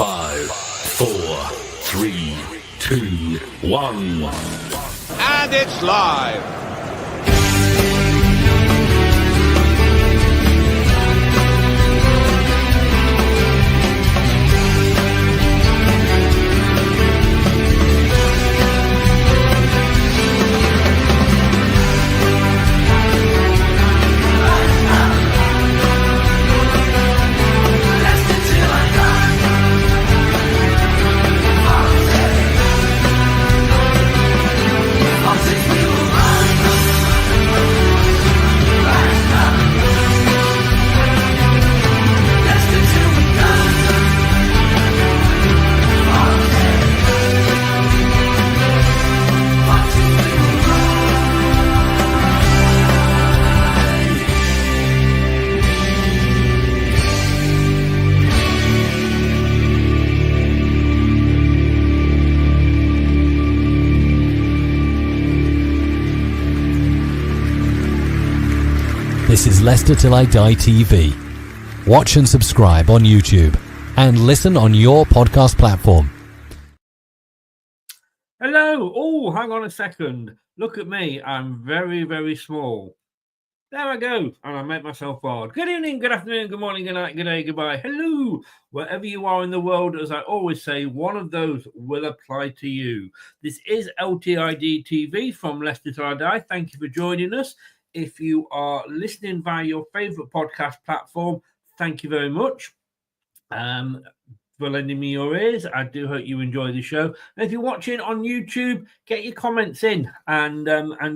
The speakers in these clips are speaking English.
5, 4, 3, 2, 1. And it's live. This is Leicester Till I Die TV. Watch and subscribe on YouTube and listen on your podcast platform. Hello. Oh, hang on a second. Look at me. I'm very, very small. There I go. And I make myself hard. Good evening, good afternoon, good morning, good night, good day, goodbye. Hello. Wherever you are in the world, as I always say, one of those will apply to you. This is LTiDtv from Leicester Till I Die. Thank you for joining us. If you are listening via your favourite podcast platform, thank you very much for lending me your ears. I do hope you enjoy the show. And if you're watching on YouTube, get your comments in and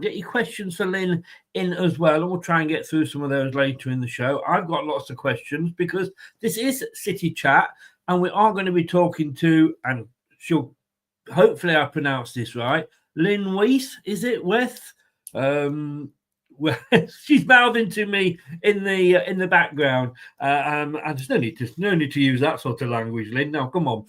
get your questions for Lynn in as well. And we'll try and get through some of those later in the show. I've got lots of questions because this is City Chat, and we are going to be talking to, and she'll, hopefully I pronounced this right, Lynn Wyeth, is it? Wyeth? Well, she's mouthing to me in the background. And there's no need to use that sort of language, Lynn. Now, come on.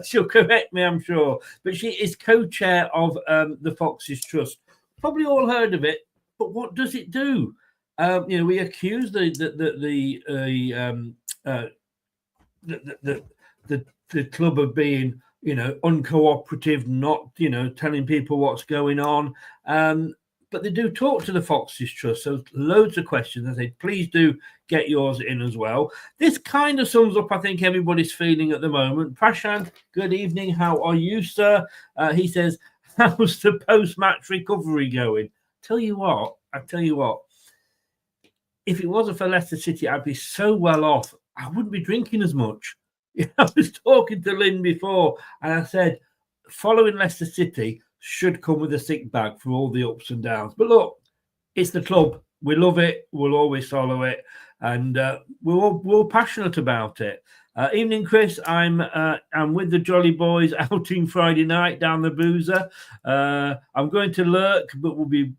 She'll correct me, I'm sure. But she is co-chair of the Foxes Trust. Probably all heard of it, but what does it do? We accuse the club of being, uncooperative, not, telling people what's going on. But they do talk to the Foxes Trust, so loads of questions. I say, please do get yours in as well. This kind of sums up, I think, everybody's feeling at the moment. Prashant, good evening. How are you, sir? He says, how's the post-match recovery going? I tell you what, if it wasn't for Leicester City, I'd be so well off. I wouldn't be drinking as much. I was talking to Lynn before, and I said, following Leicester City should come with a sick bag for all the ups and downs. But look, it's the club. We love it. We'll always follow it. And we're all passionate about it. Evening, Chris. I'm with the Jolly Boys outing Friday night down the Boozer. I'm going to lurk, but we'll be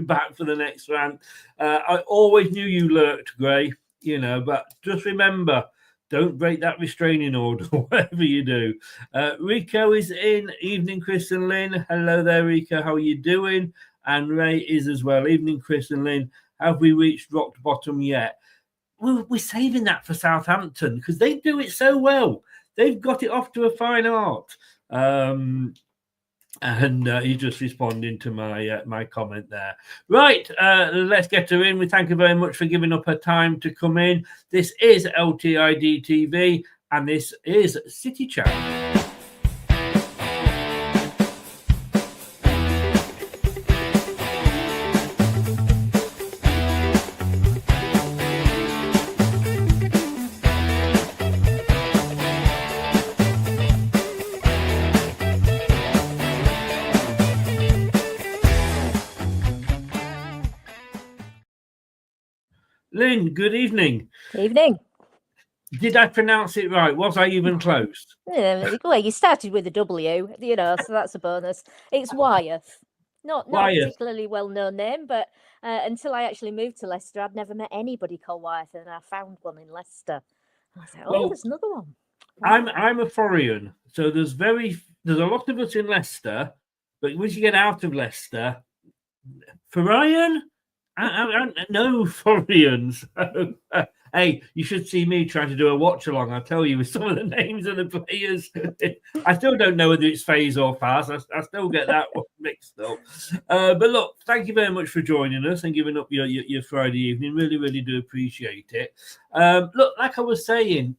back for the next rant. I always knew you lurked, Gray, but just remember, don't break that restraining order, whatever you do. Rico is in. Evening, Chris and Lynn. Hello there, Rico. How are you doing? And Ray is as well. Evening, Chris and Lynn. Have we reached rock bottom yet? We're saving that for Southampton because they do it so well. They've got it off to a fine art. And he's just responding to my comment there. Right, let's get her in. We thank her very much for giving up her time to come in. This is LTiDtv, and this is City Chat. Lynn, good evening. Evening. Did I pronounce it right? Was I even close? Yeah, well, you started with a W, so that's a bonus. It's Wyeth. Not Wyeth. A particularly well-known name, but until I actually moved to Leicester, I'd never met anybody called Wyeth, and I found one in Leicester. I was like, there's another one. I'm a foreign, so there's a lot of us in Leicester, but once you get out of Leicester, foreign, I no foreigners. Hey, you should see me trying to do a watch along. I tell you, with some of the names of the players, I still don't know whether it's phase or pass. I still get that one mixed up. But look, thank you very much for joining us and giving up your Friday evening. Really, really do appreciate it. Look, like I was saying,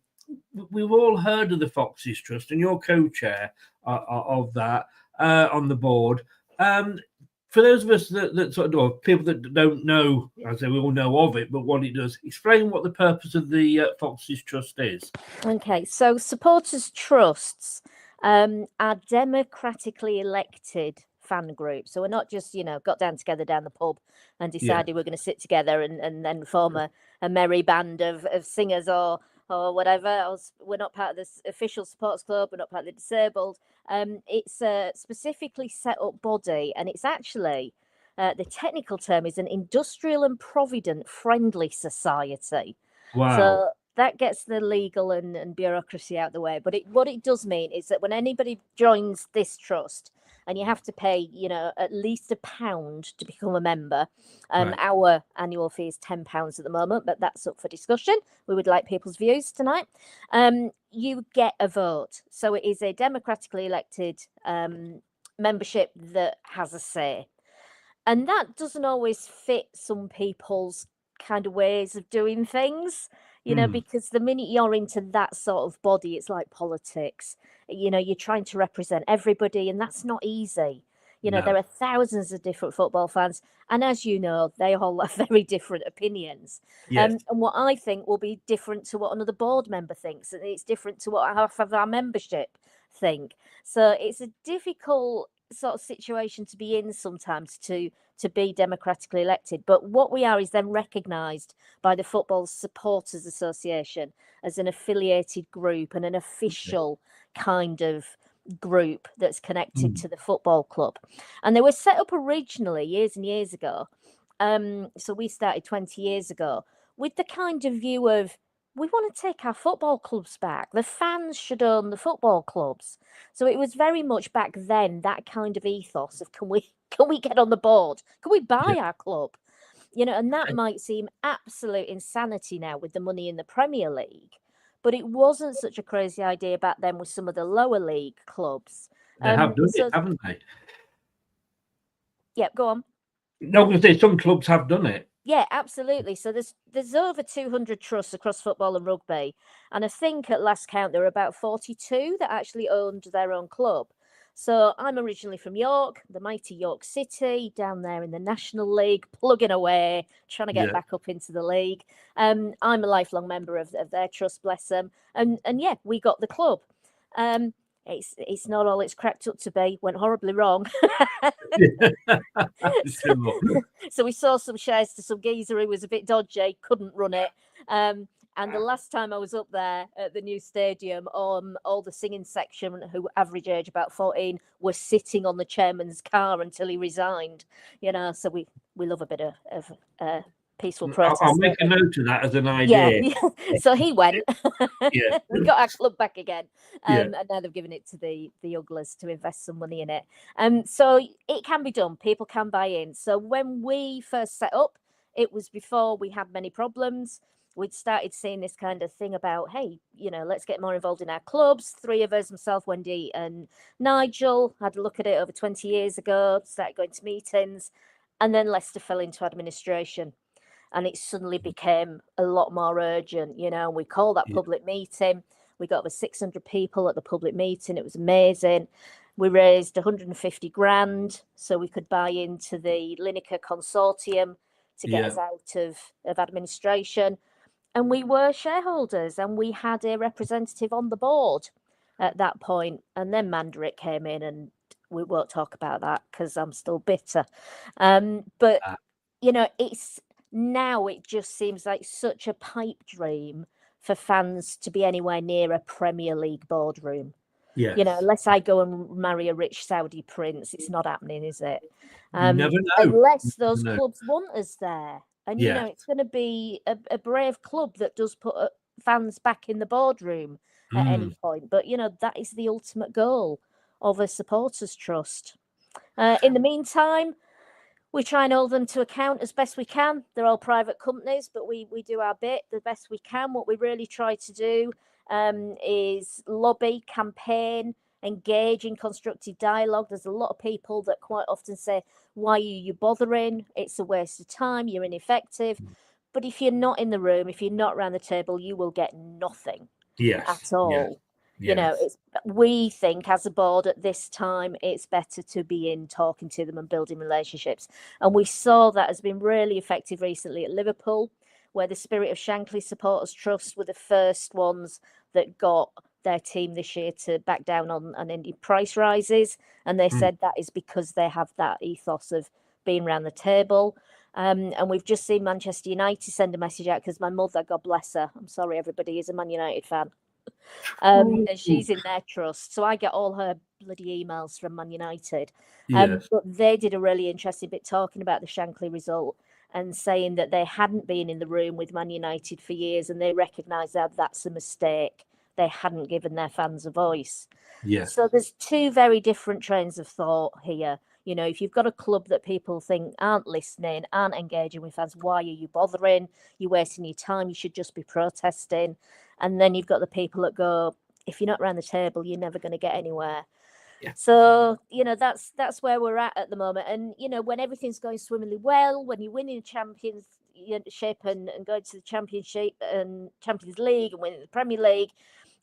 we've all heard of the Foxes Trust, and you're co-chair of that on the board. For those of us that sort of, or people that don't know, I say we all know of it, but what it does, explain what the purpose of the Foxes Trust is. Okay, so supporters trusts are democratically elected fan groups. So we're not just, got down together down the pub and decided we're going to sit together and then form a merry band of singers or whatever. We're not part of this official supporters club. We're not part of the disabled. It's a specifically set up body, and it's actually the technical term is an industrial and provident friendly society. Wow. So that gets the legal and bureaucracy out the way. But what it does mean is that when anybody joins this trust, and you have to pay, at least £1 to become a member. Right. Our annual fee is £10 at the moment, but that's up for discussion. We would like people's views tonight. You get a vote. So it is a democratically elected membership that has a say. And that doesn't always fit some people's kind of ways of doing things, because the minute you're into that sort of body, it's like politics. You're trying to represent everybody, and that's not easy. No. There are thousands of different football fans, and as you know, they all have very different opinions. Yes. And what I think will be different to what another board member thinks, and it's different to what half of our membership think. So it's a difficult sort of situation to be in sometimes to be democratically elected. But what we are is then recognised by the Football Supporters Association as an affiliated group and an official kind of group that's connected to the football club. And they were set up originally years and years ago. So we started 20 years ago with the kind of view of, we want to take our football clubs back. The fans should own the football clubs. So it was very much back then that kind of ethos of can we get on the board? Can we buy our club? And that might seem absolute insanity now with the money in the Premier League, but it wasn't such a crazy idea back then with some of the lower league clubs. They have done it, haven't they? Yeah, go on. No, I was going to say some clubs have done it. Yeah, absolutely. So there's over 200 trusts across football and rugby. And I think at last count, there were about 42 that actually owned their own club. So I'm originally from York, the mighty York City, down there in the National League, plugging away, trying to get back up into the league. I'm a lifelong member of their trust, bless them. And yeah, we got the club. It's not all it's cracked up to be. Went horribly wrong. So we saw some shares to some geezer who was a bit dodgy, couldn't run it. And the last time I was up there at the new stadium, all the singing section, who average age about 14, were sitting on the chairman's car until he resigned. So we love a bit of peaceful protest. I'll make a note of that as an idea. Yeah. So he went. Yeah. We got our club back again. And now they've given it to the Ugglers to invest some money in it. So it can be done. People can buy in. So when we first set up, it was before we had many problems. We'd started seeing this kind of thing about, hey, let's get more involved in our clubs. 3 of us, myself, Wendy and Nigel, had a look at it over 20 years ago, started going to meetings, and then Leicester fell into administration. And it suddenly became a lot more urgent, and we called that public meeting. We got over 600 people at the public meeting. It was amazing. We raised 150 grand so we could buy into the Lineker consortium to get us out of administration. And we were shareholders, and we had a representative on the board at that point. And then Mandarik came in, and we won't talk about that because I'm still bitter. But, it's now it just seems like such a pipe dream for fans to be anywhere near a Premier League boardroom. Yeah. Unless I go and marry a rich Saudi prince, it's not happening, is it? You never know. Unless those clubs want us there. And, it's going to be a brave club that does put fans back in the boardroom at any point. But, that is the ultimate goal of a supporters trust. In the meantime, we try and hold them to account as best we can. They're all private companies, but we do our bit the best we can. What we really try to do is lobby, campaign, engage in constructive dialogue. There's a lot of people that quite often say, why are you bothering? It's a waste of time. You're ineffective. But if you're not in the room, if you're not around the table, you will get nothing at all. You know, we think as a board at this time, it's better to be in talking to them and building relationships. And we saw that has been really effective recently at Liverpool, where the Spirit of Shankly Supporters Trust were the first ones that got their team this year to back down on any price rises. And they said that is because they have that ethos of being around the table. And we've just seen Manchester United send a message out because my mother, God bless her, I'm sorry everybody, is a Man United fan. And she's in their trust. So I get all her bloody emails from Man United. But they did a really interesting bit talking about the Shankly result and saying that they hadn't been in the room with Man United for years and they recognise that that's a mistake. They hadn't given their fans a voice. So there's two very different trains of thought here. You know, if you've got a club that people think aren't listening, aren't engaging with fans, why are you bothering? You're wasting your time. You should just be protesting. And then you've got the people that go, if you're not around the table, you're never going to get anywhere. So, you know, that's where we're at the moment. And, you know, when everything's going swimmingly well, when you're winning championship and going to the championship and Champions League and winning the Premier League,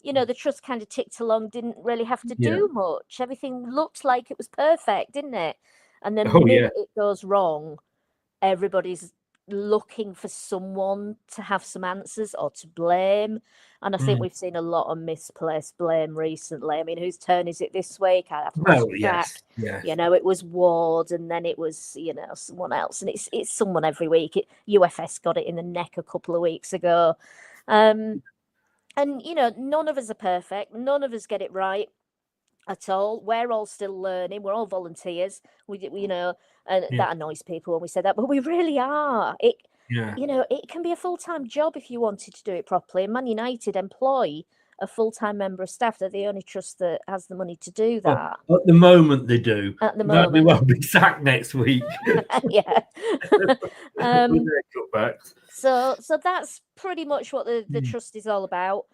you know, the trust kind of ticked along, didn't really have to do much. Everything looked like it was perfect, didn't it? And then the minute it goes wrong, everybody's looking for someone to have some answers or to blame. And I think we've seen a lot of misplaced blame recently. I mean, whose turn is it this week? I have lost track. You know, it was Ward and then it was, you know, someone else. And it's someone every week. UFS got it in the neck a couple of weeks ago. And, you know, none of us are perfect. None of us get it right at all. We're all still learning. We're all volunteers. You know, and that annoys people when we say that, but we really are. You know, it can be a full-time job if you wanted to do it properly. And Man United employ a full-time member of staff. They're the only trust that has the money to do that. Well, at the moment, they do. At the moment. They won't be sacked next week. So that's pretty much what the trust is all about.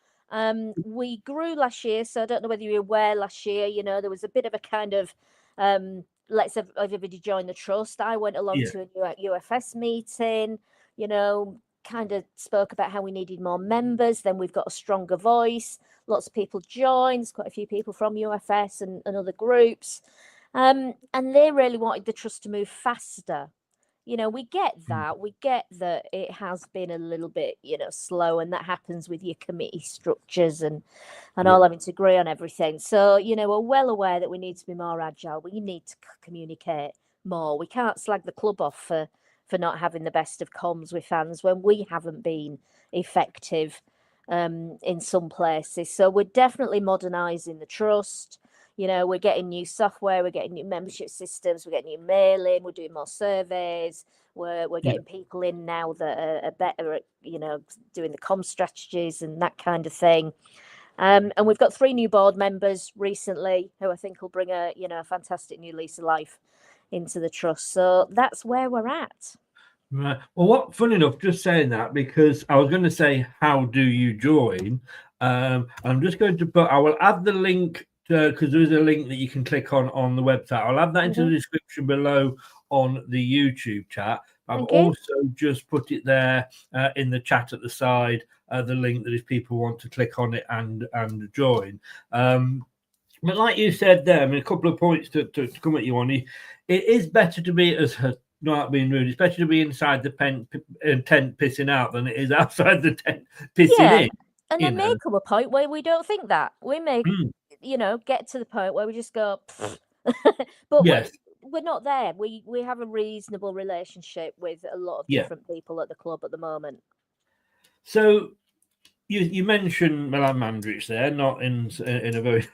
We grew last year, so I don't know whether you're aware last year, you know, there was a bit of a kind of, let's everybody join the trust. I went along to a UFS meeting, you know, kind of spoke about how we needed more members. Then we've got a stronger voice. Lots of people joined. There's quite a few people from UFS and other groups. And they really wanted the trust to move faster. You know, we get that. We get that it has been a little bit, you know, slow, and that happens with your committee structures and all having to agree on everything. So, you know, we're well aware that we need to be more agile. We need to communicate more. We can't slag the club off for not having the best of comms with fans when we haven't been effective in some places. So we're definitely modernising the trust. You know, we're getting new software, we're getting new membership systems, we're getting new mailing, we're doing more surveys, we're getting people in now that are better at, you know, doing the comm strategies and that kind of thing. And we've got 3 new board members recently who I think will bring a fantastic new lease of life into the trust. So that's where we're at. Right. Well, funny enough, just saying that, because I was going to say, how do you join? I'm just going to put, I will add the link because there is a link that you can click on the website. I'll add that into the description below on the YouTube chat. I've also just put it there in the chat at the side, the link that if people want to click on it and join. But like you said there, I mean, a couple of points to come at you on. It is better to be, as not being rude, it's better to be inside the tent pissing out than it is outside the tent pissing in. And there may come a point where we don't think that. We may, you know, get to the point where we just go, but we're not there. We have a reasonable relationship with a lot of different people at the club at the moment. So you mentioned Milan Mandrić there, not in a very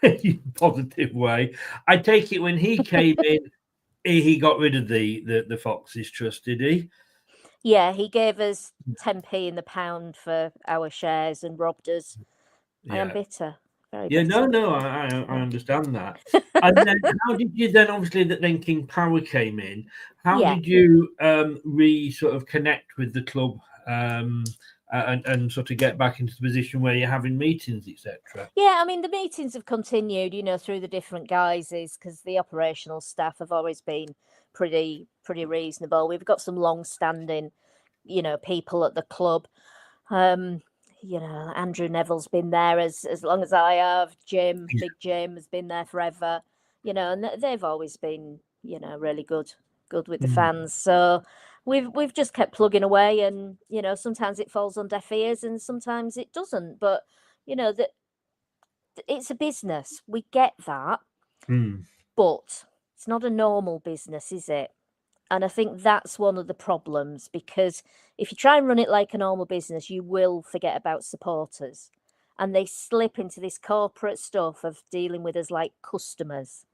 positive way. I take it when he came in, he got rid of the Foxes trust, did he? Yeah, he gave us 10p in the pound for our shares and robbed us. I am bitter. Very Yeah, bitter. no, I understand that. And then how did you then, obviously, that then King Power came in, how Yeah. did you sort of connect with the club and sort of get back into the position where you're having meetings, etc.? Yeah, I mean, the meetings have continued, through the different guises, because the operational staff have always been pretty reasonable. We've got some long-standing, people at the club. Andrew Neville's been there as long as I have. Big Jim has been there forever. And they've always been, really good with the fans. So we've just kept plugging away, and sometimes it falls on deaf ears, and sometimes it doesn't. But that it's a business. We get that, but it's not a normal business, is it? And I think that's one of the problems, because if you try and run it like a normal business, you will forget about supporters. And they slip into this corporate stuff of dealing with us like customers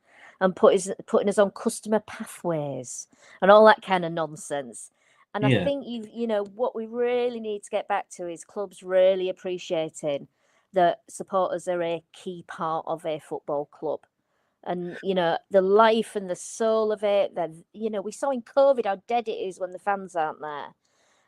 and putting us on customer pathways and all that kind of nonsense. And I think what we really need to get back to is clubs really appreciating that supporters are a key part of a football club. And the life and the soul of it. That we saw in COVID how dead it is when the fans aren't there,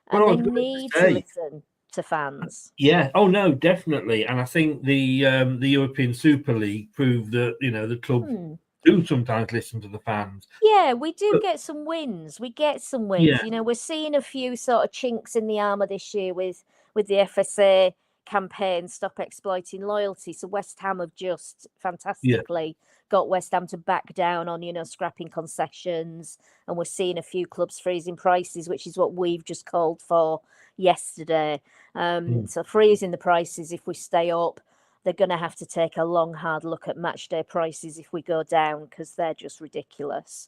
and they need to listen to fans. Yeah. Oh no, definitely. And I think the European Super League proved that the club do sometimes listen to the fans. Yeah, we do get some wins. We get some wins. Yeah. We're seeing a few sort of chinks in the armour this year with the FSA campaign, Stop Exploiting Loyalty. So West Ham have just fantastically got West Ham to back down on, scrapping concessions. And we're seeing a few clubs freezing prices, which is what we've just called for yesterday. So freezing the prices if we stay up. They're going to have to take a long, hard look at match day prices if we go down, because they're just ridiculous.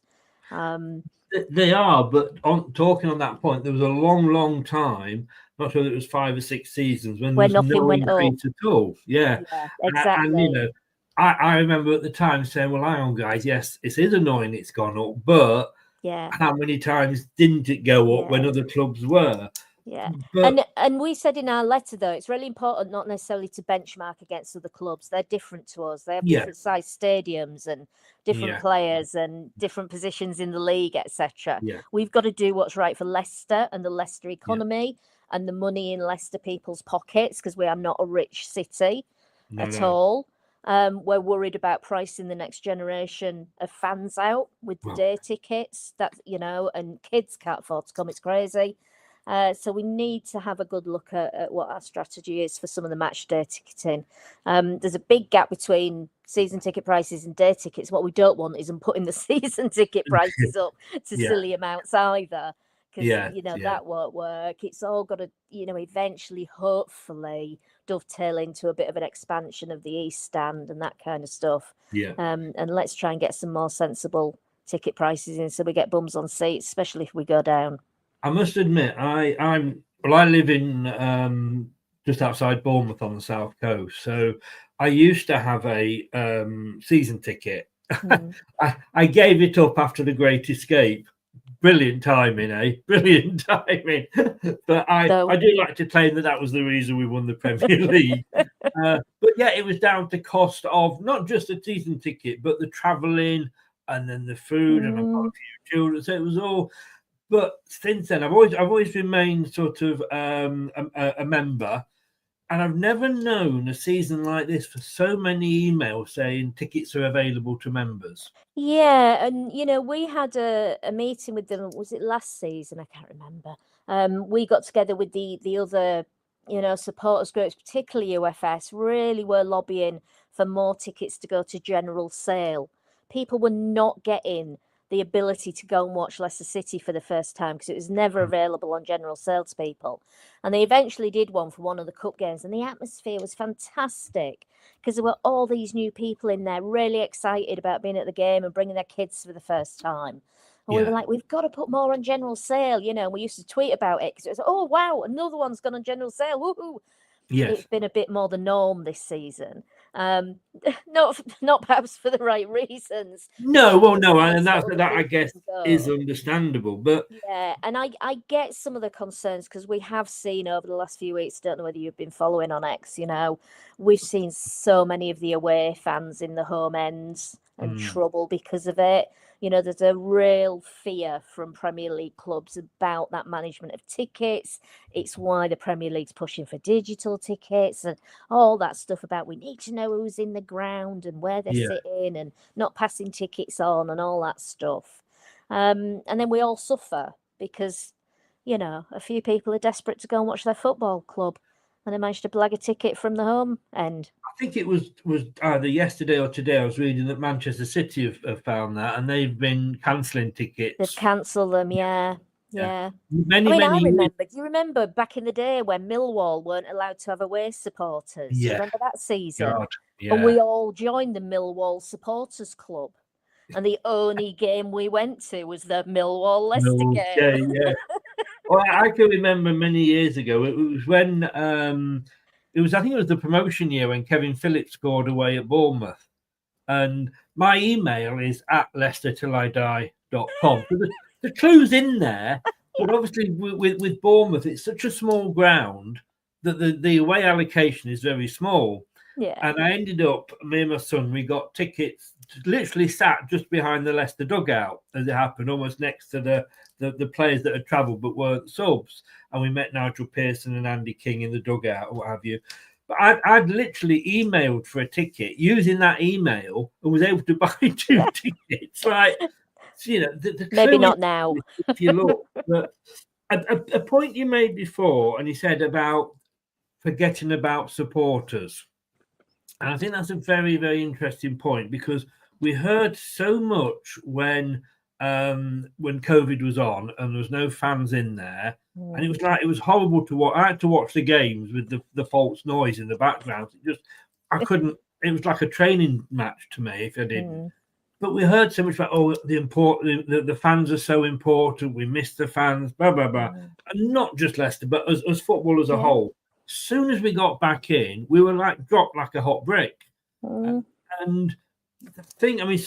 They are, but talking on that point, there was a long time, not sure it was 5 or 6 seasons, when there was nothing no went increase at all. Yeah, exactly. And I remember at the time saying, well, hang on, guys, yes, it is annoying it's gone up, but how many times didn't it go up when other clubs were? Yeah. But, and we said in our letter, though, it's really important not necessarily to benchmark against other clubs. They're different to us. They have different size stadiums and different players and different positions in the league, etc. We've got to do what's right for Leicester and the Leicester economy and the money in Leicester people's pockets, because we are not a rich city at all. We're worried about pricing the next generation of fans out with the day tickets, and kids can't afford to come. It's crazy. So we need to have a good look at what our strategy is for some of the match day ticketing. There's a big gap between season ticket prices and day tickets. What we don't want is putting the season ticket prices up to silly amounts either, because that won't work. It's all got to eventually, hopefully, dovetail into a bit of an expansion of the East Stand and that kind of stuff. And let's try and get some more sensible ticket prices in, so we get bums on seats, especially if we go down. I must admit, I live in just outside Bournemouth on the south coast, so I used to have a season ticket. I gave it up after the Great Escape. Brilliant timing, eh? Brilliant timing. But I do like to claim that was the reason we won the Premier League. But yeah, it was down to cost of not just a season ticket, but the travelling and then the food, and I've got a few children, so it was all. But since then, I've always remained sort of a member, and I've never known a season like this for so many emails saying tickets are available to members. Yeah, and we had a meeting with them. Was it last season? I can't remember. We got together with the other supporters groups, particularly UFS. Really were lobbying for more tickets to go to general sale. People were not getting the ability to go and watch Leicester City for the first time, because it was never available on general sale to people. And they eventually did one for one of the cup games, and the atmosphere was fantastic, because there were all these new people in there really excited about being at the game and bringing their kids for the first time. And we were like, we've got to put more on general sale, and we used to tweet about it, because it was, oh, wow, another one's gone on general sale, woohoo. It's been a bit more the norm this season. Not perhaps for the right reasons. No, well, no, Nice and that that other I people guess can go. is understandable. But Yeah, and I get some of the concerns because we have seen over the last few weeks, don't know whether you've been following on X, we've seen so many of the away fans in the home ends and trouble because of it. There's a real fear from Premier League clubs about that management of tickets. It's why the Premier League's pushing for digital tickets and all that stuff about we need to know who's in the ground and where they're yeah, sitting and not passing tickets on and all that stuff. And then we all suffer because, a few people are desperate to go and watch their football club and they managed to blag a ticket from the home end. I think it was either yesterday or today. I was reading that Manchester City have found that, and they've been cancelling tickets. They've cancelled them, yeah. Many, I many years. remember. Do you remember back in the day when Millwall weren't allowed to have away supporters? Do you Yeah. remember that season? God, yeah. And we all joined the Millwall Supporters Club. And the only game we went to was the Millwall Leicester game. Yeah. Well, I can remember many years ago. It was when I think it was the promotion year when Kevin Phillips scored away at Bournemouth. And my email is at LeicesterTiLIDie.com. So the clue's in there, but obviously with Bournemouth, it's such a small ground that the away allocation is very small. Yeah. And I ended up, me and my son, we got tickets, literally sat just behind the Leicester dugout as it happened, almost next to the players that had travelled but weren't subs. And we met Nigel Pearson and Andy King in the dugout or what have you. But I'd literally emailed for a ticket using that email and was able to buy 2 tickets. Right? So, the maybe not now. If you look, but a point you made before, and you said about forgetting about supporters. And I think that's a very, very interesting point because we heard so much when COVID was on and there was no fans in there. And it was horrible to watch. I had to watch the games with the false noise in the background. I couldn't. It was like a training match to me if I didn't. But we heard so much about the fans are so important. We miss the fans, blah blah blah, and not just Leicester, but as football as a whole. As soon as we got back in, we were dropped like a hot brick. And the thing, I mean,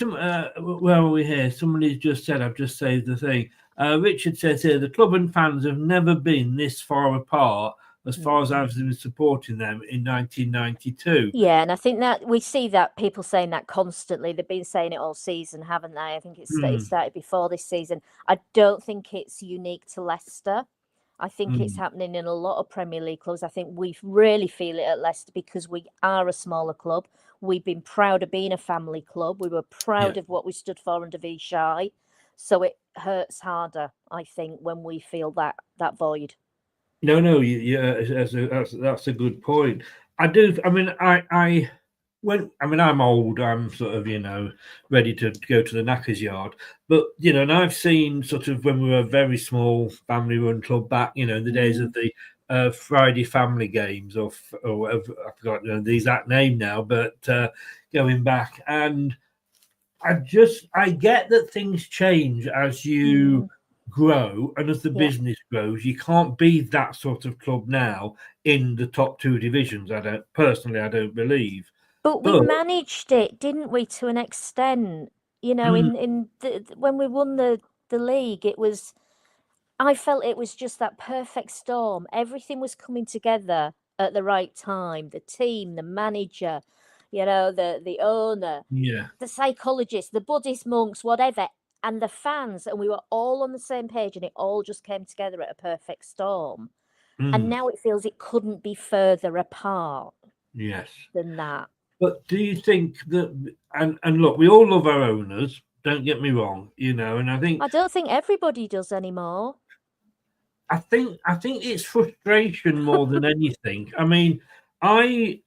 where are we here? Somebody's just said, I've just saved the thing. Richard says here, the club and fans have never been this far apart as far as I've been supporting them in 1992. Yeah, and I think that we see that people saying that constantly. They've been saying it all season, haven't they? I think it started before this season. I don't think it's unique to Leicester. I think it's happening in a lot of Premier League clubs. I think we really feel it at Leicester because we are a smaller club. We've been proud of being a family club. We were proud of what we stood for under Vichai. So it hurts harder, I think, when we feel that void. No, yeah, that's a good point. I do. I mean, I'm old. I'm sort of, ready to go to the knackers yard. But, and I've seen sort of when we were a very small family-run club back, in the days of the Friday family games or whatever, I forgot the exact name now, but going back. And I get that things change as you grow and as the business grows. You can't be that sort of club now in the top 2 divisions. I don't believe. But we managed it, didn't we, to an extent? When we won the league, I felt it was just that perfect storm. Everything was coming together at the right time. The team, the manager, the owner, the psychologist, the Buddhist monks, whatever, and the fans, and we were all on the same page, and it all just came together at a perfect storm. And now it feels it couldn't be further apart. Than that. But do you think that, and look, we all love our owners, don't get me wrong, and I don't think everybody does anymore. I think it's frustration more than anything. I mean, my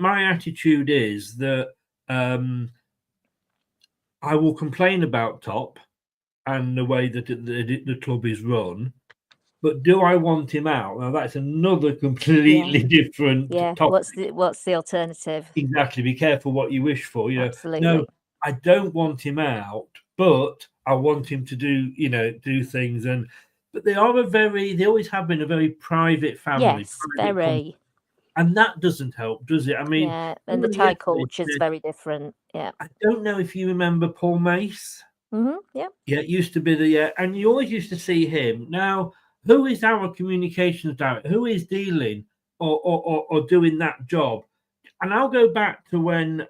attitude is that I will complain about Top and the way that the club is run, but do I want him out? Now that's another completely different topic. What's the alternative? Exactly. Be careful what you wish for. Absolutely. No, I don't want him out, but I want him to do things. But they always have been a very private family. Yes, very. and that doesn't help, does it? I mean, yeah, and the Thai culture is very different. Yeah, I don't know if you remember Paul Mace. Yeah, Yeah, it used to be and you always used to see him. Now, who is our communications director? Who is dealing or doing that job? And I'll go back to when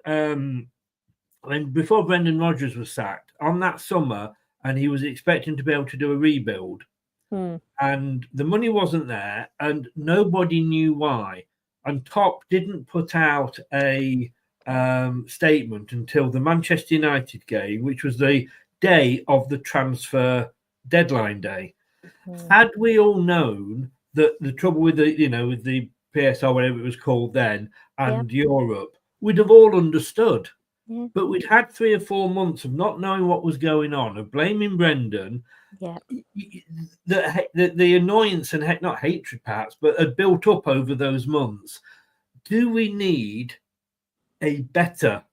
before Brendan Rodgers was sacked on that summer, and he was expecting to be able to do a rebuild, and the money wasn't there, and nobody knew why. And Top didn't put out a statement until the Manchester United game, which was the day of the transfer deadline day. Had we all known that the trouble with with the PSR, whatever it was called then, and Europe, we'd have all understood. Yeah. But we'd had 3 or 4 months of not knowing what was going on, of blaming Brendan. Yeah. The annoyance and not hatred perhaps, but had built up over those months. Do we need a better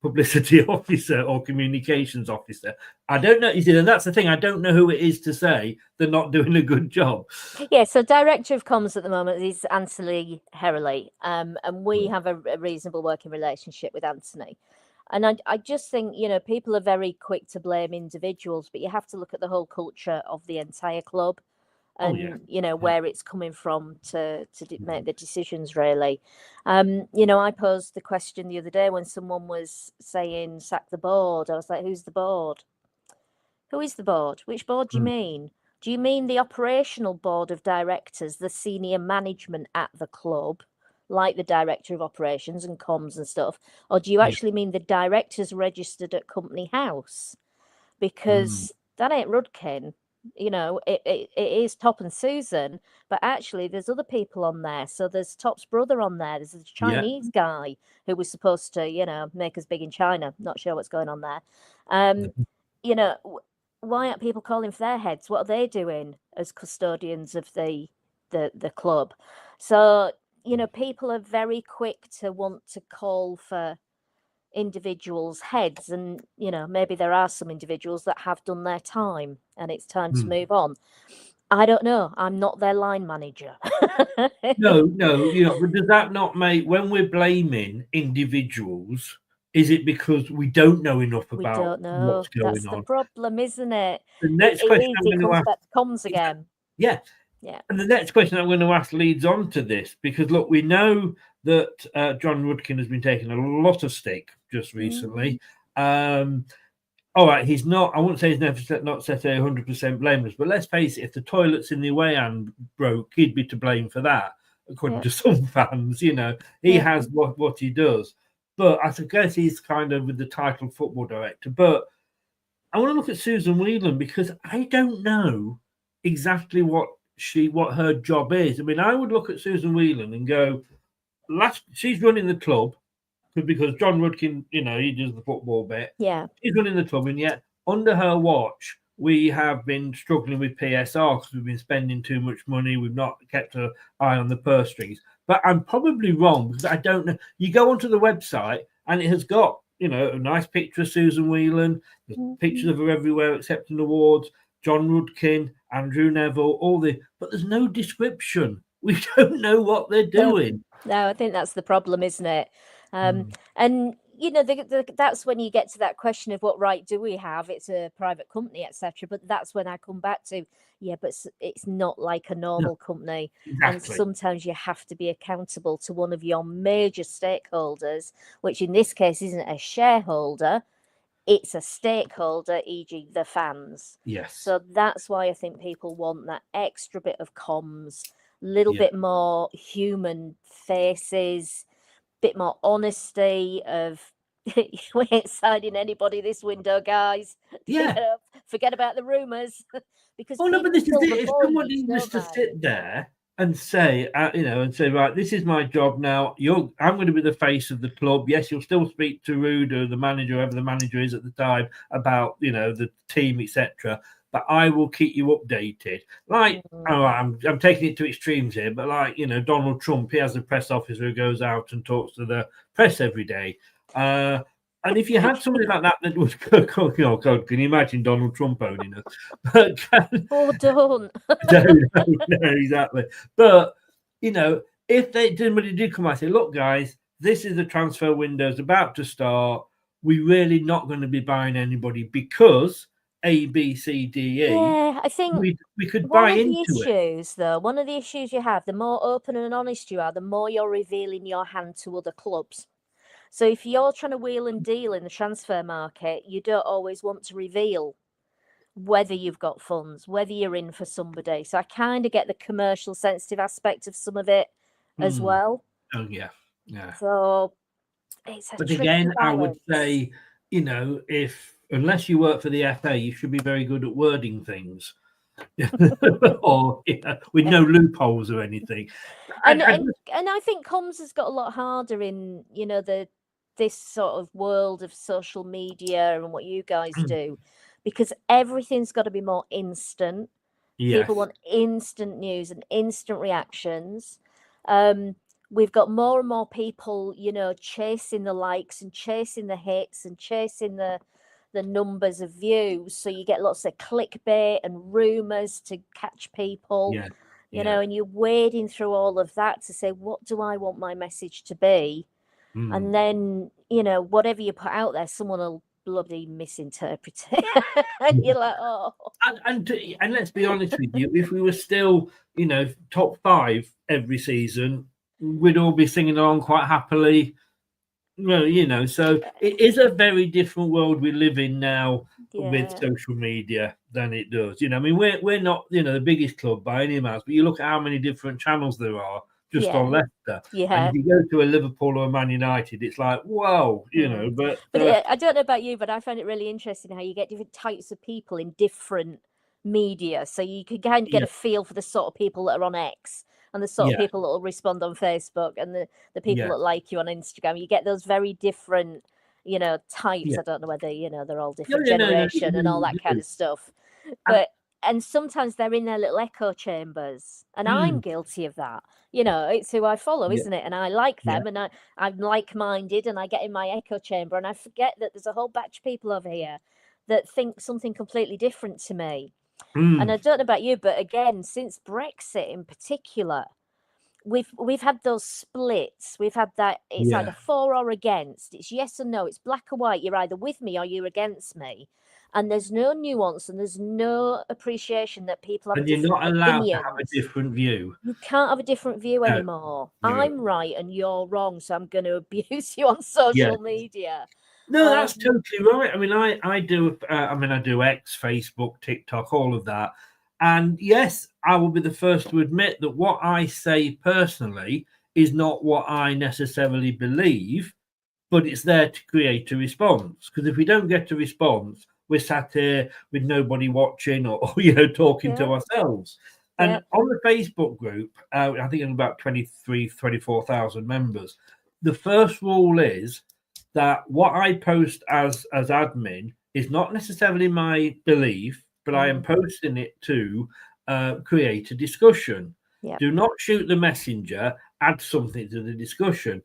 publicity officer or communications officer? I don't know. And that's the thing. I don't know who it is to say they're not doing a good job. Yeah. So director of comms at the moment is Anthony Herrley, and we have a reasonable working relationship with Anthony. And I just think, people are very quick to blame individuals, but you have to look at the whole culture of the entire club and, where it's coming from to make the decisions, really. I posed the question the other day when someone was saying, sack the board. I was like, who's the board? Who is the board? Which board do you mean? Do you mean the operational board of directors, the senior management at the club? Like the director of operations and comms and stuff, or do you actually mean the directors registered at Company House? Because that ain't Rudkin. It is Top and Susan, but actually there's other people on there. So there's Top's brother on there. There's a Chinese guy who was supposed to, make us big in China. Not sure what's going on there. Why aren't people calling for their heads? What are they doing as custodians of the club? So people are very quick to want to call for individuals' heads, and maybe there are some individuals that have done their time and it's time to move on. I don't know. I'm not their line manager. No, but does that not make, when we're blaming individuals, is it because we don't know enough about what's going on? That's the problem, isn't it? The next question I'm going to ask, back to comms again. Yeah. And the next question I'm going to ask leads on to this, because look, we know that John Rudkin has been taking a lot of stick just recently. All right, he's not, I wouldn't say he's not set 100% blameless, but let's face it, if the toilets in the away end broke, he'd be to blame for that, according to some fans. He has what he does. But I guess he's kind of with the title football director. But I want to look at Susan Whelan, because I don't know exactly what her job is. I mean, I would look at Susan Whelan and go, she's running the club, because John Rudkin, he does the football bit. Yeah. She's running the club, and yet under her watch, we have been struggling with PSR because we've been spending too much money. We've not kept an eye on the purse strings. But I'm probably wrong, because I don't know. You go onto the website and it has got, a nice picture of Susan Whelan. There's pictures of her everywhere accepting awards. John Rudkin, Andrew Neville, but there's no description. We don't know what they're doing. No, I think that's the problem, isn't it? And that's when you get to that question of what right do we have? It's a private company, etc. But that's when I come back to, but it's not like a normal company. Exactly. And sometimes you have to be accountable to one of your major stakeholders, which in this case isn't a shareholder. It's a stakeholder, e.g. the fans. Yes. So that's why I think people want that extra bit of comms, little bit more human faces, bit more honesty of, we ain't signing anybody this window, guys. Yeah. Forget about the rumours. Because but this is it. If somebody was to sit there and say, right, this is my job now. I'm going to be the face of the club. Yes, you'll still speak to Ruda, the manager, whoever the manager is at the time, about the team, etc. But I will keep you updated. Like, I'm taking it to extremes here, but like Donald Trump, he has a press officer who goes out and talks to the press every day. And if you had somebody like that was, oh God, can you imagine Donald Trump owning us? But don't. No, exactly. But if somebody did come out and say, look, guys, this is the transfer window's about to start. We're really not going to be buying anybody because A, B, C, D, E. Yeah, I think we could buy into it. One of the issues you have, the more open and honest you are, the more you're revealing your hand to other clubs. So if you're trying to wheel and deal in the transfer market, you don't always want to reveal whether you've got funds, whether you're in for somebody. So I kind of get the commercial sensitive aspect of some of it as well. Oh, yeah. Yeah. So it's a But tricky again, I would balance. say, unless you work for the FA, you should be very good at wording things. or with no loopholes or anything. And I think comms has got a lot harder in, this sort of world of social media and what you guys do, because everything's got to be more instant. Yes. People want instant news and instant reactions. We've got more and more people, chasing the likes and chasing the hits and chasing the numbers of views. So you get lots of clickbait and rumors to catch people, and you're wading through all of that to say, what do I want my message to be? And then, whatever you put out there, someone will bloody misinterpret it. And you're like, oh. And let's be honest with you, if we were still, top 5 every season, we'd all be singing along quite happily. Well, so it is a very different world we live in now with social media than it does. I mean, we're not, the biggest club by any means, but you look at how many different channels there are just on Leicester. And if you go to a Liverpool or a Man United, it's like, whoa, but I don't know about you, but I find it really interesting how you get different types of people in different media. So you can kind of get a feel for the sort of people that are on X and the sort of people that will respond on Facebook and the people that like you on Instagram. You get those very different, types. I don't know whether, they're all different generation and all that kind of stuff. But and sometimes they're in their little echo chambers, and I'm guilty of that. It's who I follow, isn't it? And I like them, and I'm like-minded, and I get in my echo chamber, and I forget that there's a whole batch of people over here that think something completely different to me. And I don't know about you, but again, since Brexit in particular, we've had those splits. We've had that it's either for or against. It's yes or no. It's black or white. You're either with me or you're against me. And there's no nuance and there's no appreciation that people have. And you're not allowed to have a different view. You can't have a different view anymore. No. I'm right and you're wrong, so I'm going to abuse you on social media. No, that's totally right. I mean, I do X, Facebook, TikTok, all of that. And yes, I will be the first to admit that what I say personally is not what I necessarily believe, but it's there to create a response. Because if we don't get a response, we're sat here with nobody watching or talking to ourselves. And on the Facebook group, I think it's about 24,000 members. The first rule is that what I post as admin is not necessarily my belief, but I am posting it to create a discussion. Do not shoot the messenger, add something to the discussion.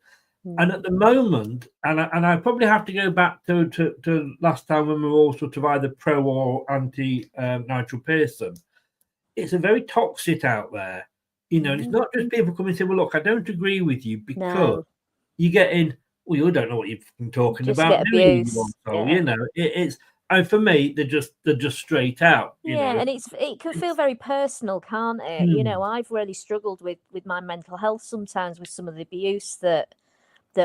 And at the moment, and I probably have to go back to last time when we were all sort of either pro or anti Nigel Pearson. It's a very toxic out there. And it's not just people coming and saying, well, look, I don't agree with you because you get in, well, you don't know what you're talking about. It's and for me, they're just straight out. And it can feel very personal, can't it? I've really struggled with my mental health sometimes with some of the abuse that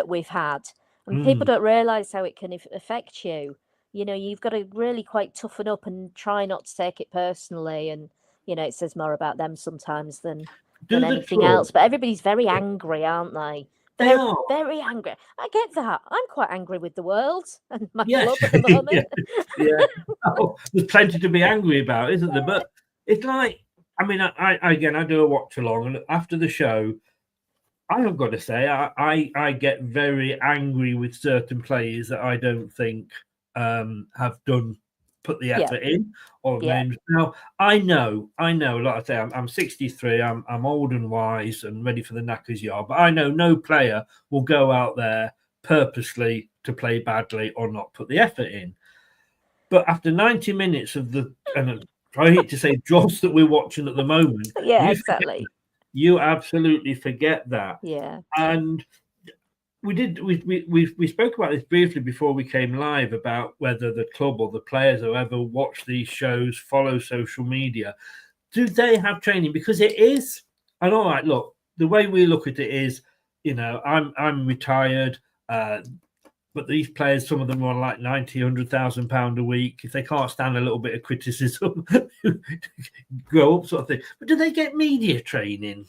we've had, and people don't realize how it can affect you. You've got to really quite toughen up and try not to take it personally, and it says more about them sometimes than anything else. But everybody's very angry, aren't they? They're very angry. I get that. I'm quite angry with the world and my club at the moment. There's plenty to be angry about, isn't there? But it's like, I mean, I do a watch along, and after the show, I have got to say, I get very angry with certain players that I don't think have put the effort in or names. Now, I know, like I say, I'm 63, I'm old and wise and ready for the knackers yard, but I know no player will go out there purposely to play badly or not put the effort in. But after 90 minutes of and I hate to say dross that we're watching at the moment, exactly. You absolutely forget that. Yeah. And we spoke about this briefly before we came live about whether the club or the players or ever watch these shows, follow social media. Do they have training? Because it is, and all right, look, the way we look at it is, I'm retired, but these players, some of them are on like 90, £100,000 a week. If they can't stand a little bit of criticism, grow up sort of thing. But do they get media training?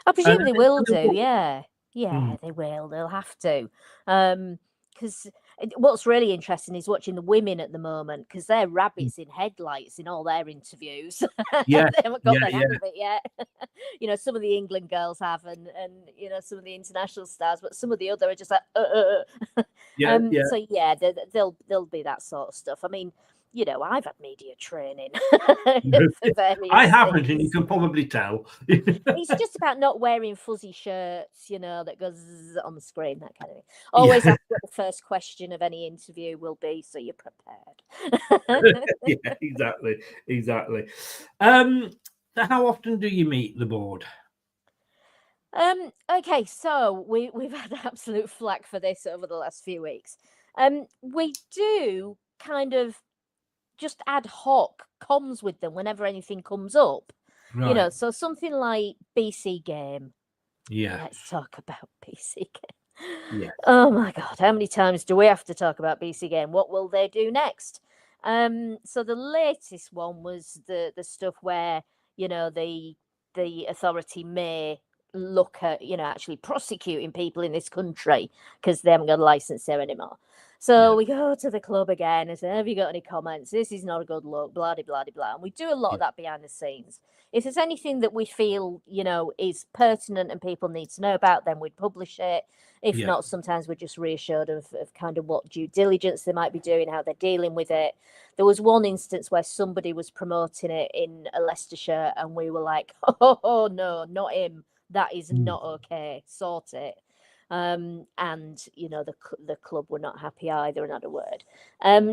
I presume they will do, yeah. Hmm. They will. They'll have to. Because what's really interesting is watching the women at the moment, because they're rabbits in headlights in all their interviews. Yeah, They haven't got yeah, the hang of it yet. Some of the England girls have, and some of the international stars, but some of the other are just like, yeah. So yeah, they'll be that sort of stuff. I mean, I've had media training for various I haven't, things. and you can probably tell. It's just about not wearing fuzzy shirts, that goes on the screen, that kind of thing. Always ask what the first question of any interview will be, so you're prepared. Yeah, exactly. So how often do you meet the board? Okay, so we've had absolute flack for this over the last few weeks. We do kind of just ad hoc comms with them whenever anything comes up. Right. So something like BC Game. Yeah. Let's talk about BC Game. Yeah. Oh my God, how many times do we have to talk about BC Game? What will they do next? So the latest one was the stuff where, the authority may look at, actually prosecuting people in this country because they haven't got a license there anymore. So we go to the club again and say, have you got any comments? This is not a good look, blah, blah, blah, blah. And we do a lot of that behind the scenes. If there's anything that we feel, is pertinent and people need to know about, then we'd publish it. If not, sometimes we're just reassured of kind of what due diligence they might be doing, how they're dealing with it. There was one instance where somebody was promoting it in a Leicestershire and we were like, oh no, not him. That is not okay. Sort it. And the club were not happy either, in other word.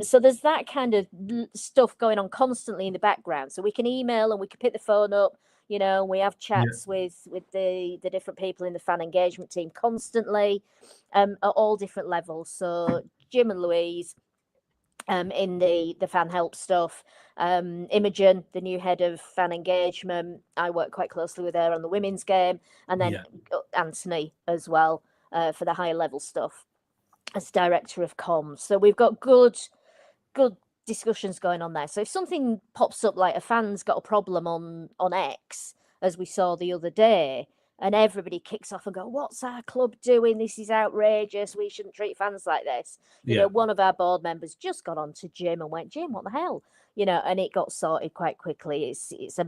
So there's that kind of stuff going on constantly in the background. So we can email and we can pick the phone up. We have chats with the different people in the fan engagement team constantly, at all different levels. So Jim and Louise, in the fan help stuff. Imogen, the new head of fan engagement, I work quite closely with her on the women's game, and then Anthony as well, for the higher level stuff as director of comms. So we've got good discussions going on there. So if something pops up, like a fan's got a problem on X, as we saw the other day, and everybody kicks off and go, what's our club doing? This is outrageous. We shouldn't treat fans like this. One of our board members just got on to Jim and went, Jim, what the hell? And it got sorted quite quickly. It's a,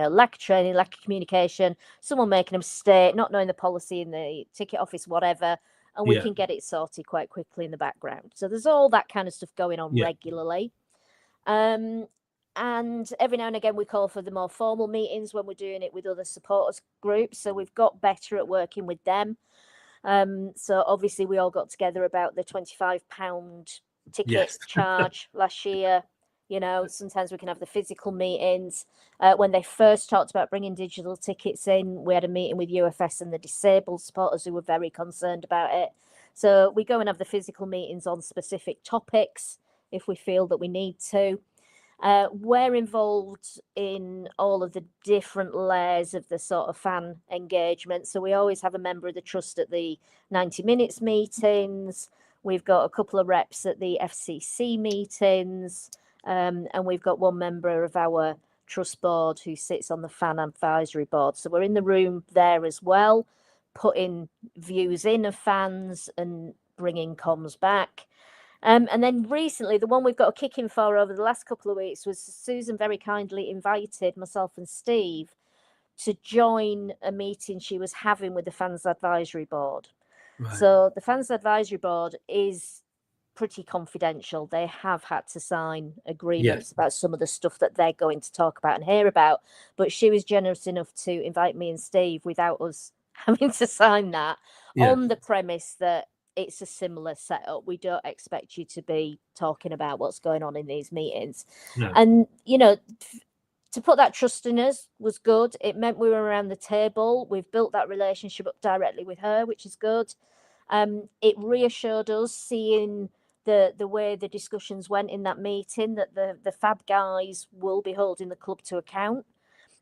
lack of training, lack of communication, someone making a mistake, not knowing the policy in the ticket office, whatever. And we can get it sorted quite quickly in the background. So there's all that kind of stuff going on regularly. And every now and again, we call for the more formal meetings when we're doing it with other supporters groups. So we've got better at working with them. So obviously, we all got together about the £25 ticket charge last year. Sometimes we can have the physical meetings. When they first talked about bringing digital tickets in, we had a meeting with UFS and the disabled supporters who were very concerned about it. So we go and have the physical meetings on specific topics if we feel that we need to. We're involved in all of the different layers of the sort of fan engagement. So we always have a member of the trust at the 90 minutes meetings. We've got a couple of reps at the FCC meetings. And we've got one member of our trust board who sits on the fan advisory board. So we're in the room there as well, putting views in of fans and bringing comms back. And then recently, the one we've got a kick in for over the last couple of weeks was Susan very kindly invited myself and Steve to join a meeting she was having with the Fans Advisory Board. Right. So the Fans Advisory Board is pretty confidential. They have had to sign agreements about some of the stuff that they're going to talk about and hear about. But she was generous enough to invite me and Steve without us having to sign that, on the premise that it's a similar setup. We don't expect you to be talking about what's going on in these meetings. No. And, to put that trust in us was good. It meant we were around the table. We've built that relationship up directly with her, which is good. It reassured us seeing the way the discussions went in that meeting, that the Fab guys will be holding the club to account,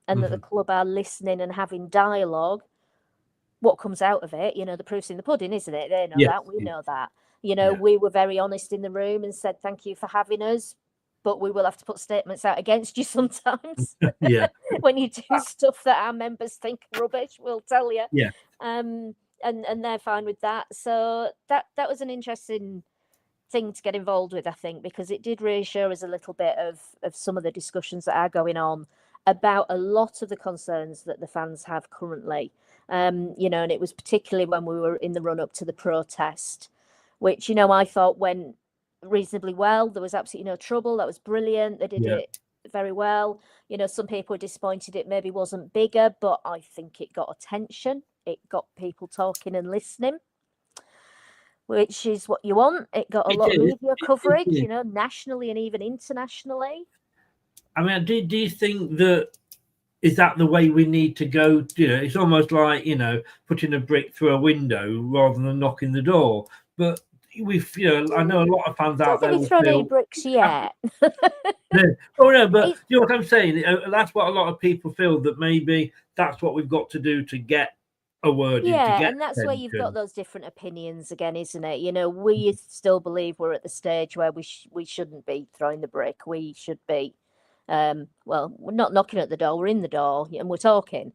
and that the club are listening and having dialogue. What comes out of it, the proof's in the pudding, isn't it? They know that, we know that. We were very honest in the room and said thank you for having us, but we will have to put statements out against you sometimes. When you do stuff that our members think rubbish, we'll tell you. And they're fine with that. So that was an interesting thing to get involved with, I think, because it did reassure us a little bit of some of the discussions that are going on about a lot of the concerns that the fans have currently. And it was particularly when we were in the run up to the protest, which, I thought went reasonably well. There was absolutely no trouble. That was brilliant. They did it very well. Some people were disappointed it maybe wasn't bigger, but I think it got attention. It got people talking and listening, which is what you want. It got a lot of media coverage, nationally and even internationally. I mean, do you think that is that the way we need to go? It's almost like, putting a brick through a window rather than knocking the door. But I know a lot of fans out there. We've thrown any bricks yet. Oh no, but you know what I'm saying? That's what a lot of people feel, that maybe that's what we've got to do to get a word in. And that's where you've got those different opinions again, isn't it? We still believe we're at the stage where we shouldn't be throwing the brick. We should be, we're not knocking at the door. We're in the door and we're talking.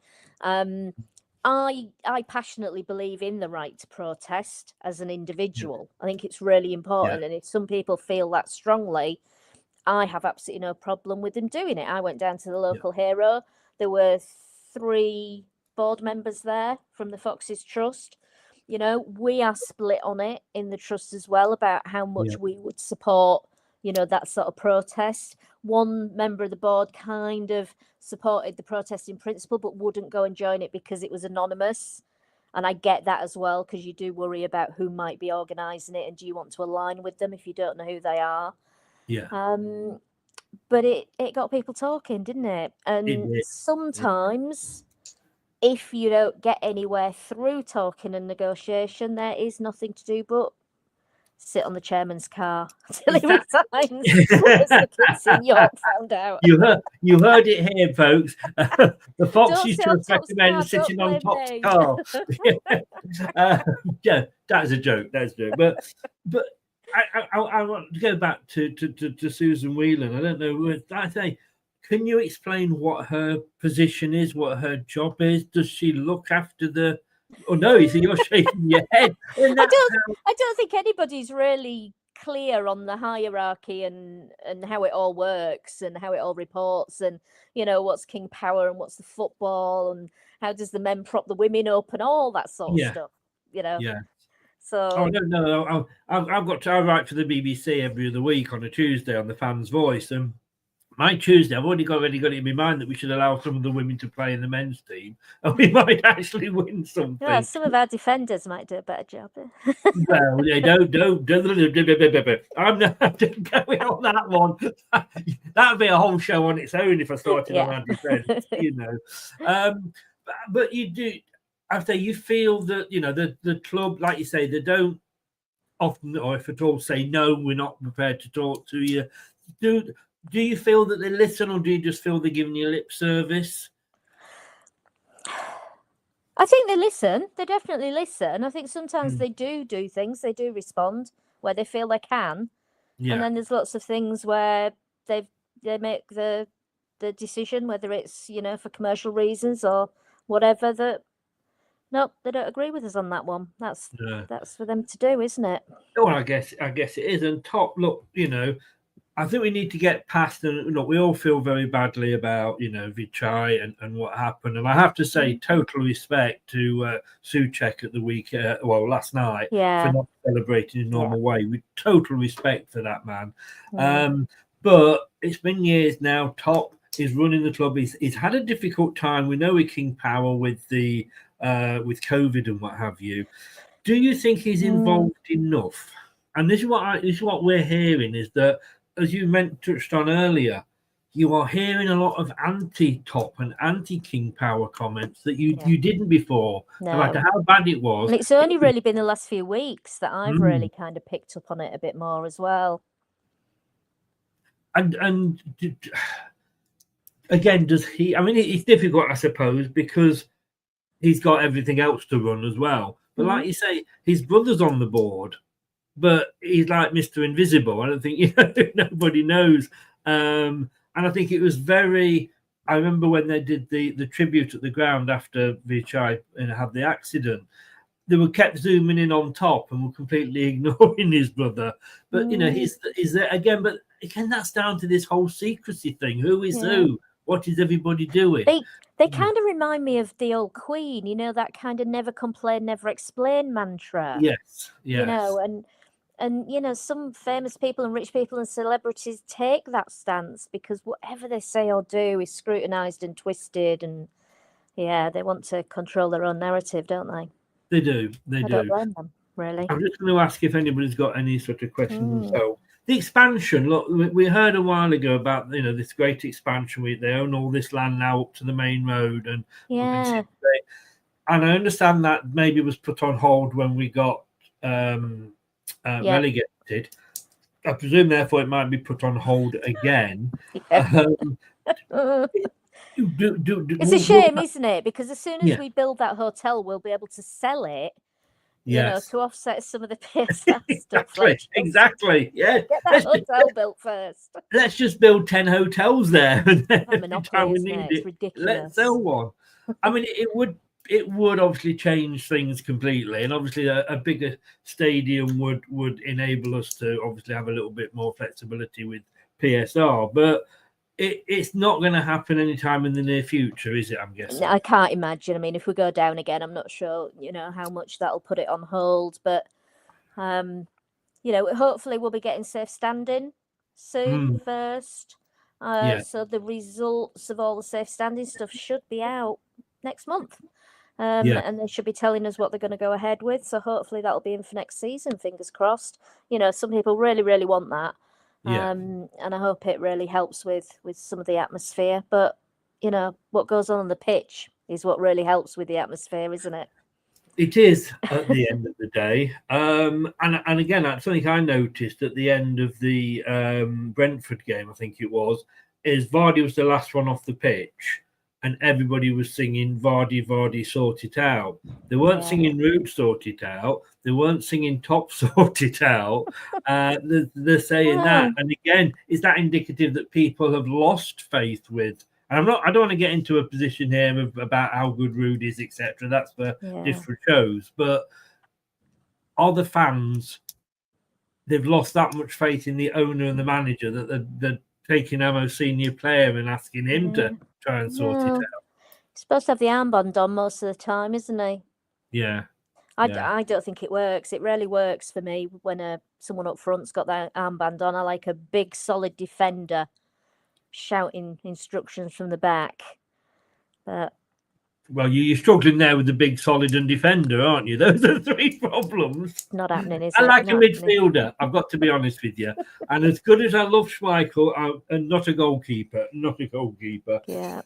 I passionately believe in the right to protest as an individual. I think it's really important. And if some people feel that strongly, I have absolutely no problem with them doing it. I went down to the local hero. There were 3 board members there from the Foxes Trust. We are split on it in the trust as well about how much we would support, that sort of protest. One member of the board kind of supported the protest in principle, but wouldn't go and join it because it was anonymous. And I get that as well, because you do worry about who might be organising it, and do you want to align with them if you don't know who they are? But it got people talking, didn't it? And sometimes if you don't get anywhere through talking and negotiation, there is nothing to do but sit on the chairman's car till he resigns. As the kids in York found out. You heard it here, folks. The Foxes Trust recommend sitting on Top's car. That's a joke. But I want to go back to Susan Whelan. I don't know. I say, can you explain what her position is, what her job is? Does she look after the? Oh no, you're shaking your head. I don't think anybody's really clear on the hierarchy and how it all works and how it all reports, and what's King Power and what's the football and how does the men prop the women up and all that sort of stuff. So no, I've got to write for the BBC every other week on a Tuesday on the Fans Voice, and my Tuesday, I've already got it in my mind that we should allow some of the women to play in the men's team, and we might actually win something. Yeah, some of our defenders might do a better job. Well, don't. I'm not going on that one. That'd be a whole show on its own if I started on our defence, But you do. After you feel that the club, like you say, they don't often, or if at all, say no, we're not prepared to talk to you. Do you feel that they listen, or do you just feel they're giving you lip service? I think they listen. They definitely listen. I think sometimes they do things. They do respond where they feel they can. And then there's lots of things where they make the decision, whether it's for commercial reasons or whatever, that nope, they don't agree with us on that one. That's for them to do, isn't it? Well, I guess it is. And Top, look, I think we need to get past, and look, we all feel very badly about, Vichai and what happened. And I have to say, total respect to Souček at the last night for not celebrating in a normal way. With total respect for that man. But it's been years now. Top is running the club. He's had a difficult time. We know with King Power with the with COVID and what have you. Do you think he's involved enough? And this is what we're hearing, is that, as you touched on earlier, you are hearing a lot of anti-top and anti-King Power comments that you didn't before. No. No matter how bad it was. And it's only really been the last few weeks that I've really Mm. kind of picked up on it a bit more as well. And again, does he? I mean, it's difficult, I suppose, because he's got everything else to run as well. But like you say, his brother's on the board, but he's like Mr. Invisible. I don't think nobody knows. And I think it was very. I remember when they did the tribute at the ground after Vichai had the accident. They were kept zooming in on top and were completely ignoring his brother. But he's there again. But again, that's down to this whole secrecy thing. Who is who? What is everybody doing? They kind of remind me of the old Queen, that kind of never complain, never explain mantra. Yes. And some famous people and rich people and celebrities take that stance because whatever they say or do is scrutinized and twisted, and they want to control their own narrative, don't they? They do. I don't blame them, really. I'm just going to ask if anybody's got any sort of questions themselves. The expansion, look, we heard a while ago about this great expansion. They own all this land now up to the main road, and and I understand that maybe was put on hold when we got relegated. I presume, therefore, it might be put on hold again. It's a shame, isn't it? Because as soon as we build that hotel, we'll be able to sell it. To offset some of the PSR stuff. Exactly. Yeah. Get that hotel built first. Let's just build 10 hotels there. Monopoly, isn't it? It's ridiculous. Let's sell one. I mean, it would obviously change things completely, and obviously a bigger stadium would enable us to obviously have a little bit more flexibility with PSR, but it's not going to happen anytime in the near future, is it? I'm guessing. I can't imagine. I mean, if we go down again, I'm not sure, how much that'll put it on hold. But, hopefully we'll be getting safe standing soon first. So the results of all the safe standing stuff should be out next month. And they should be telling us what they're going to go ahead with. So hopefully that'll be in for next season. Fingers crossed. Some people really, really want that. And I hope it really helps with some of the atmosphere. But, what goes on the pitch is what really helps with the atmosphere, isn't it? It is at the end of the day. And again, that's something I noticed at the end of the Brentford game, I think it was, is Vardy was the last one off the pitch. And everybody was singing Vardy, Vardy, sort it out. They weren't singing Root, sort it out. They weren't singing Top, sort it out. They're saying that. And again, is that indicative that people have lost faith with? And I don't want to get into a position here about how good Root is, etc. That's for different shows. But are the fans, they've lost that much faith in the owner and the manager that they're taking a senior player and asking him to try and sort it out. He's supposed to have the armband on most of the time, isn't he? Yeah. I don't think it works. It rarely works for me when someone up front's got that armband on. I like a big, solid defender shouting instructions from the back. But well, you're struggling there with the big, solid and defender, aren't you? Those are three problems. Not happening, is it? I like a midfielder, I've got to be honest with you. And as good as I love Schmeichel, I'm not a goalkeeper. Yeah.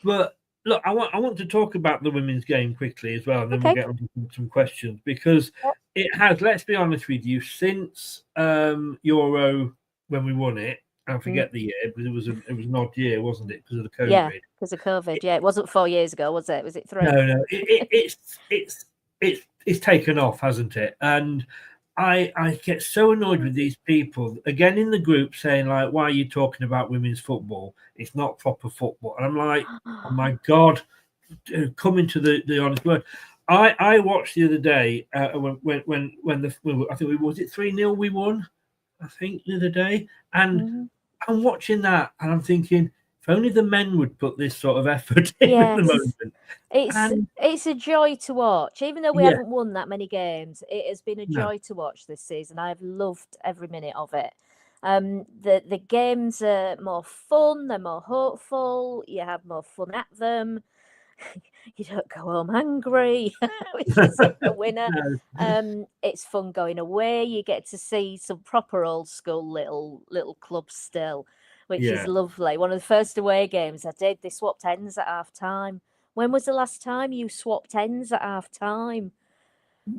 But look, I want to talk about the women's game quickly as well, and then we'll get on to some questions, because it has, let's be honest with you, since Euro, when we won it, I forget the year, because it was an odd year, wasn't it? Because of the COVID. Yeah, because of COVID. Yeah, it wasn't 4 years ago, was it? Was it 3? No. It's taken off, hasn't it? And I get so annoyed with these people again in the group saying like, "Why are you talking about women's football? It's not proper football." And I'm like, "Oh my God, come into the honest word." I watched the other day when I think was it 3-0 we won, I think the other day, and I'm watching that and I'm thinking, if only the men would put this sort of effort in at the moment. It's a joy to watch, even though we haven't won that many games. It has been a joy to watch this season. I've loved every minute of it. The games are more fun, they're more hopeful, you have more fun at them. You don't go home hungry, which is a winner. It's fun going away. You get to see some proper old school little clubs still. which Yeah. is lovely. One of the first away games I did, they swapped ends at half time. When was the last time you swapped ends at half time?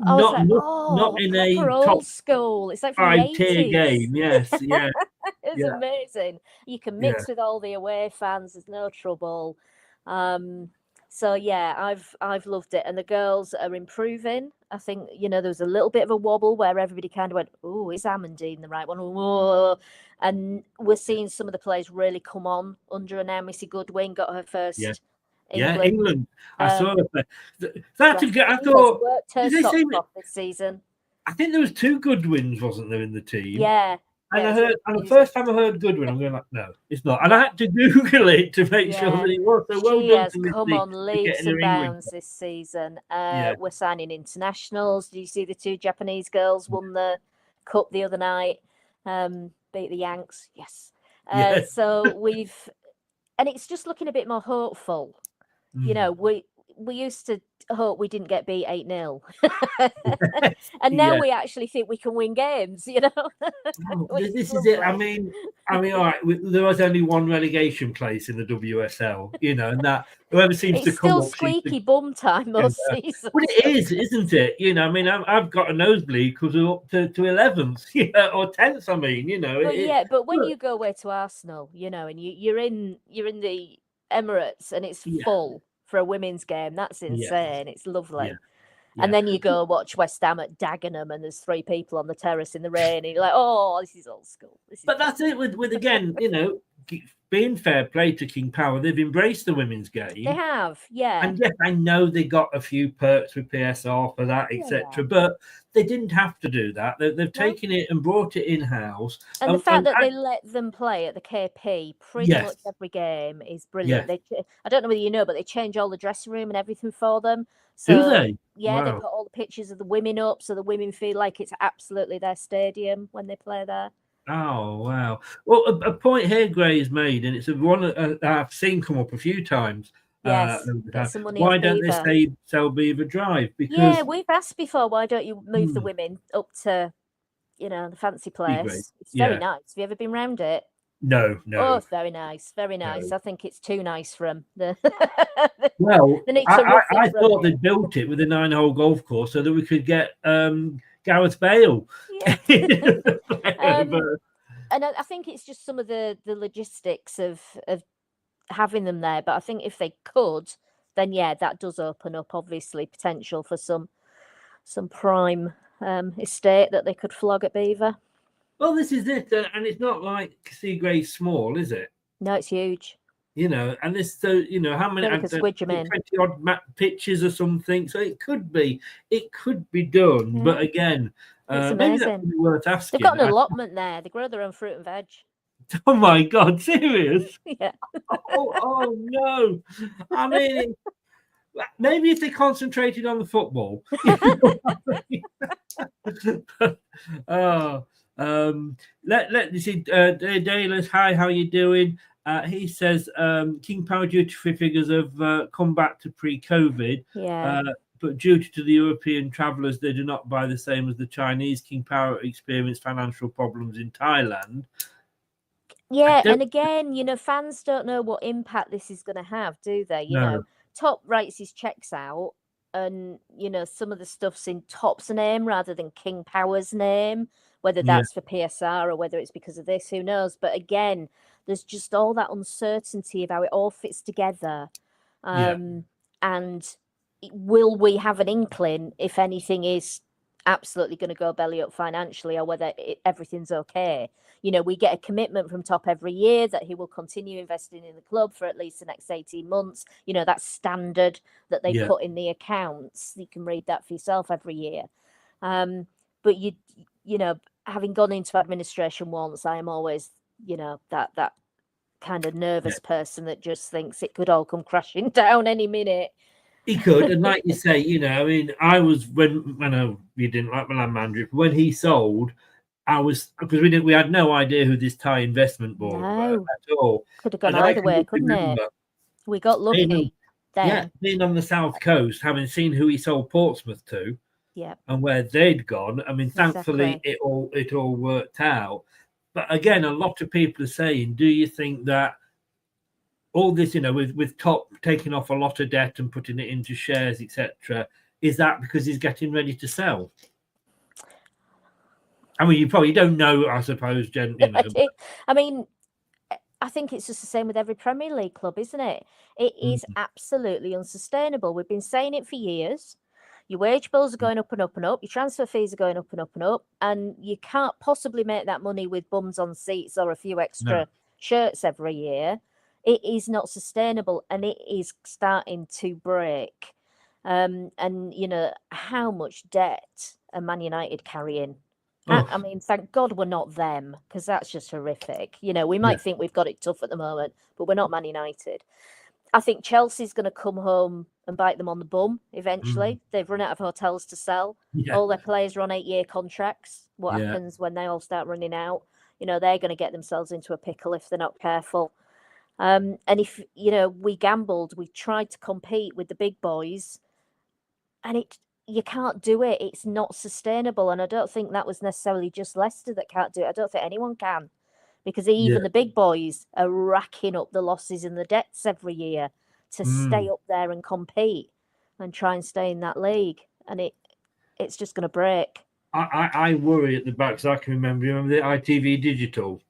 I was like, Not in proper a top old school. It's like from the 5-tier 80s. game. Yes, yeah, It's yeah, amazing. You can yeah. mix with all the away fans. There's no trouble. So yeah, I've loved it, and the girls are improving. I think there was a little bit of a wobble where everybody kind of went, "Oh, is Amandine the right one?" Whoa. And we're seeing some of the players really come on under now. Missy Goodwin got her first Yeah, England. England. I saw that. That's I has thought. worked her Did they socks say? off this season. I think there was 2 Goodwins, wasn't there, in the team? Yeah. And yeah, I heard, and the first time I heard Goodwin, I'm going like, no, it's not. And I had to Google it to make sure that it was. So well she done has to come Missy on for leaps getting her and England. bounds this season. Yeah. We're signing internationals. Did you see the 2 Japanese girls won the cup the other night? Beat the Yanks. Yes. Yes. So and it's just looking a bit more hopeful. We used to hope we didn't get beat 8-0. And now we actually think we can win games, This is it. I mean, all right, there was only 1 relegation place in the WSL, and that whoever seems to come still up. squeaky bum time most seasons. Well, it is, isn't it? I mean, I've got a nosebleed because we're up to 11th, or 10th. I mean, But when you go away to Arsenal, and you're in the Emirates and it's full for a women's game, that's insane. It's lovely. Yeah. And then you go watch West Ham at Dagenham and there's 3 people on the terrace in the rain and you're like, oh, this is old school. But that's it with again, being fair play to King Power, they've embraced the women's game. They have, yeah. And yes, I know they got a few perks with PSR for that, etc. But they didn't have to do that. They've taken it and brought it in-house. And the fact that they let them play at the KP pretty much every game is brilliant. I don't know whether you know, but they change all the dressing room and everything for them. So, do they? Yeah, wow. They put all the pictures of the women up so the women feel like it's absolutely their stadium when they play there. Oh, wow. Well, a point here Gray has made, and it's one that I've seen come up a few times. Yes, why don't they sell Beaver Drive? Because we've asked before, why don't you move the women up to, the fancy place? It's very nice. Have you ever been round it? No. Oh, it's very nice. Very nice. No. I think it's too nice for them. Well, I thought they built it with a 9-hole golf course so that we could get Gareth Bale. Yeah. And I think it's just some of the logistics of having them there. But I think if they could, then that does open up obviously potential for some prime estate that they could flog at Beaver. Well, this is it, and it's not like Seagray's small, is it? No, it's huge. And this, so how many? 20-odd pitches or something. So it could be done, but again, maybe that would be worth asking. They've got an allotment there. They grow their own fruit and veg. Oh my God, serious? Yeah. oh no! I mean, maybe if they concentrated on the football. Let me see. Dayless, hi, how you doing? He says King Power duty-free figures have come back to pre-COVID. Yeah. But due to the European travellers, they do not buy the same as the Chinese. King Power experienced financial problems in Thailand. Yeah, and again, fans don't know what impact this is going to have, do they? No. Top writes his checks out, and some of the stuff's in Top's name rather than King Power's name. Whether that's for PSR or whether it's because of this, who knows? But again, there's just all that uncertainty of how it all fits together. And will we have an inkling if anything is absolutely going to go belly up financially or whether everything's okay? We get a commitment from Top every year that he will continue investing in the club for at least the next 18 months. That's standard that they put in the accounts. You can read that for yourself every year. But having gone into administration once, I am always, that kind of nervous person that just thinks it could all come crashing down any minute. He could, and like you say, I mean, I was when we didn't like Milan Mandri, when he sold, I was because we had no idea who this Thai investment board was at all. Could have gone either way, couldn't it? We got lucky. Being on the south coast, having seen who he sold Portsmouth to, and where they'd gone. I mean, thankfully it all worked out. But again, a lot of people are saying, do you think that all this, with Top taking off a lot of debt and putting it into shares, etc., is that because he's getting ready to sell? I mean, you probably don't know, I suppose, Jen. I mean, I think it's just the same with every Premier League club, isn't it? It is absolutely unsustainable. We've been saying it for years. Your wage bills are going up and up and up. Your transfer fees are going up and up and up. And you can't possibly make that money with bums on seats or a few extra shirts every year. It is not sustainable, and it is starting to break. And, how much debt are Man United carrying? I mean, thank God we're not them, because that's just horrific. We might think we've got it tough at the moment, but we're not Man United. I think Chelsea's going to come home and bite them on the bum eventually. They've run out of hotels to sell. All their players are on 8-year contracts. What happens when they all start running out? They're going to get themselves into a pickle if they're not careful. And if, we gambled, we tried to compete with the big boys, and you can't do it. It's not sustainable. And I don't think that was necessarily just Leicester that can't do it. I don't think anyone can, because even the big boys are racking up the losses and the debts every year to stay up there and compete and try and stay in that league. And it's just going to break. I worry at the back, because I can remember the ITV Digital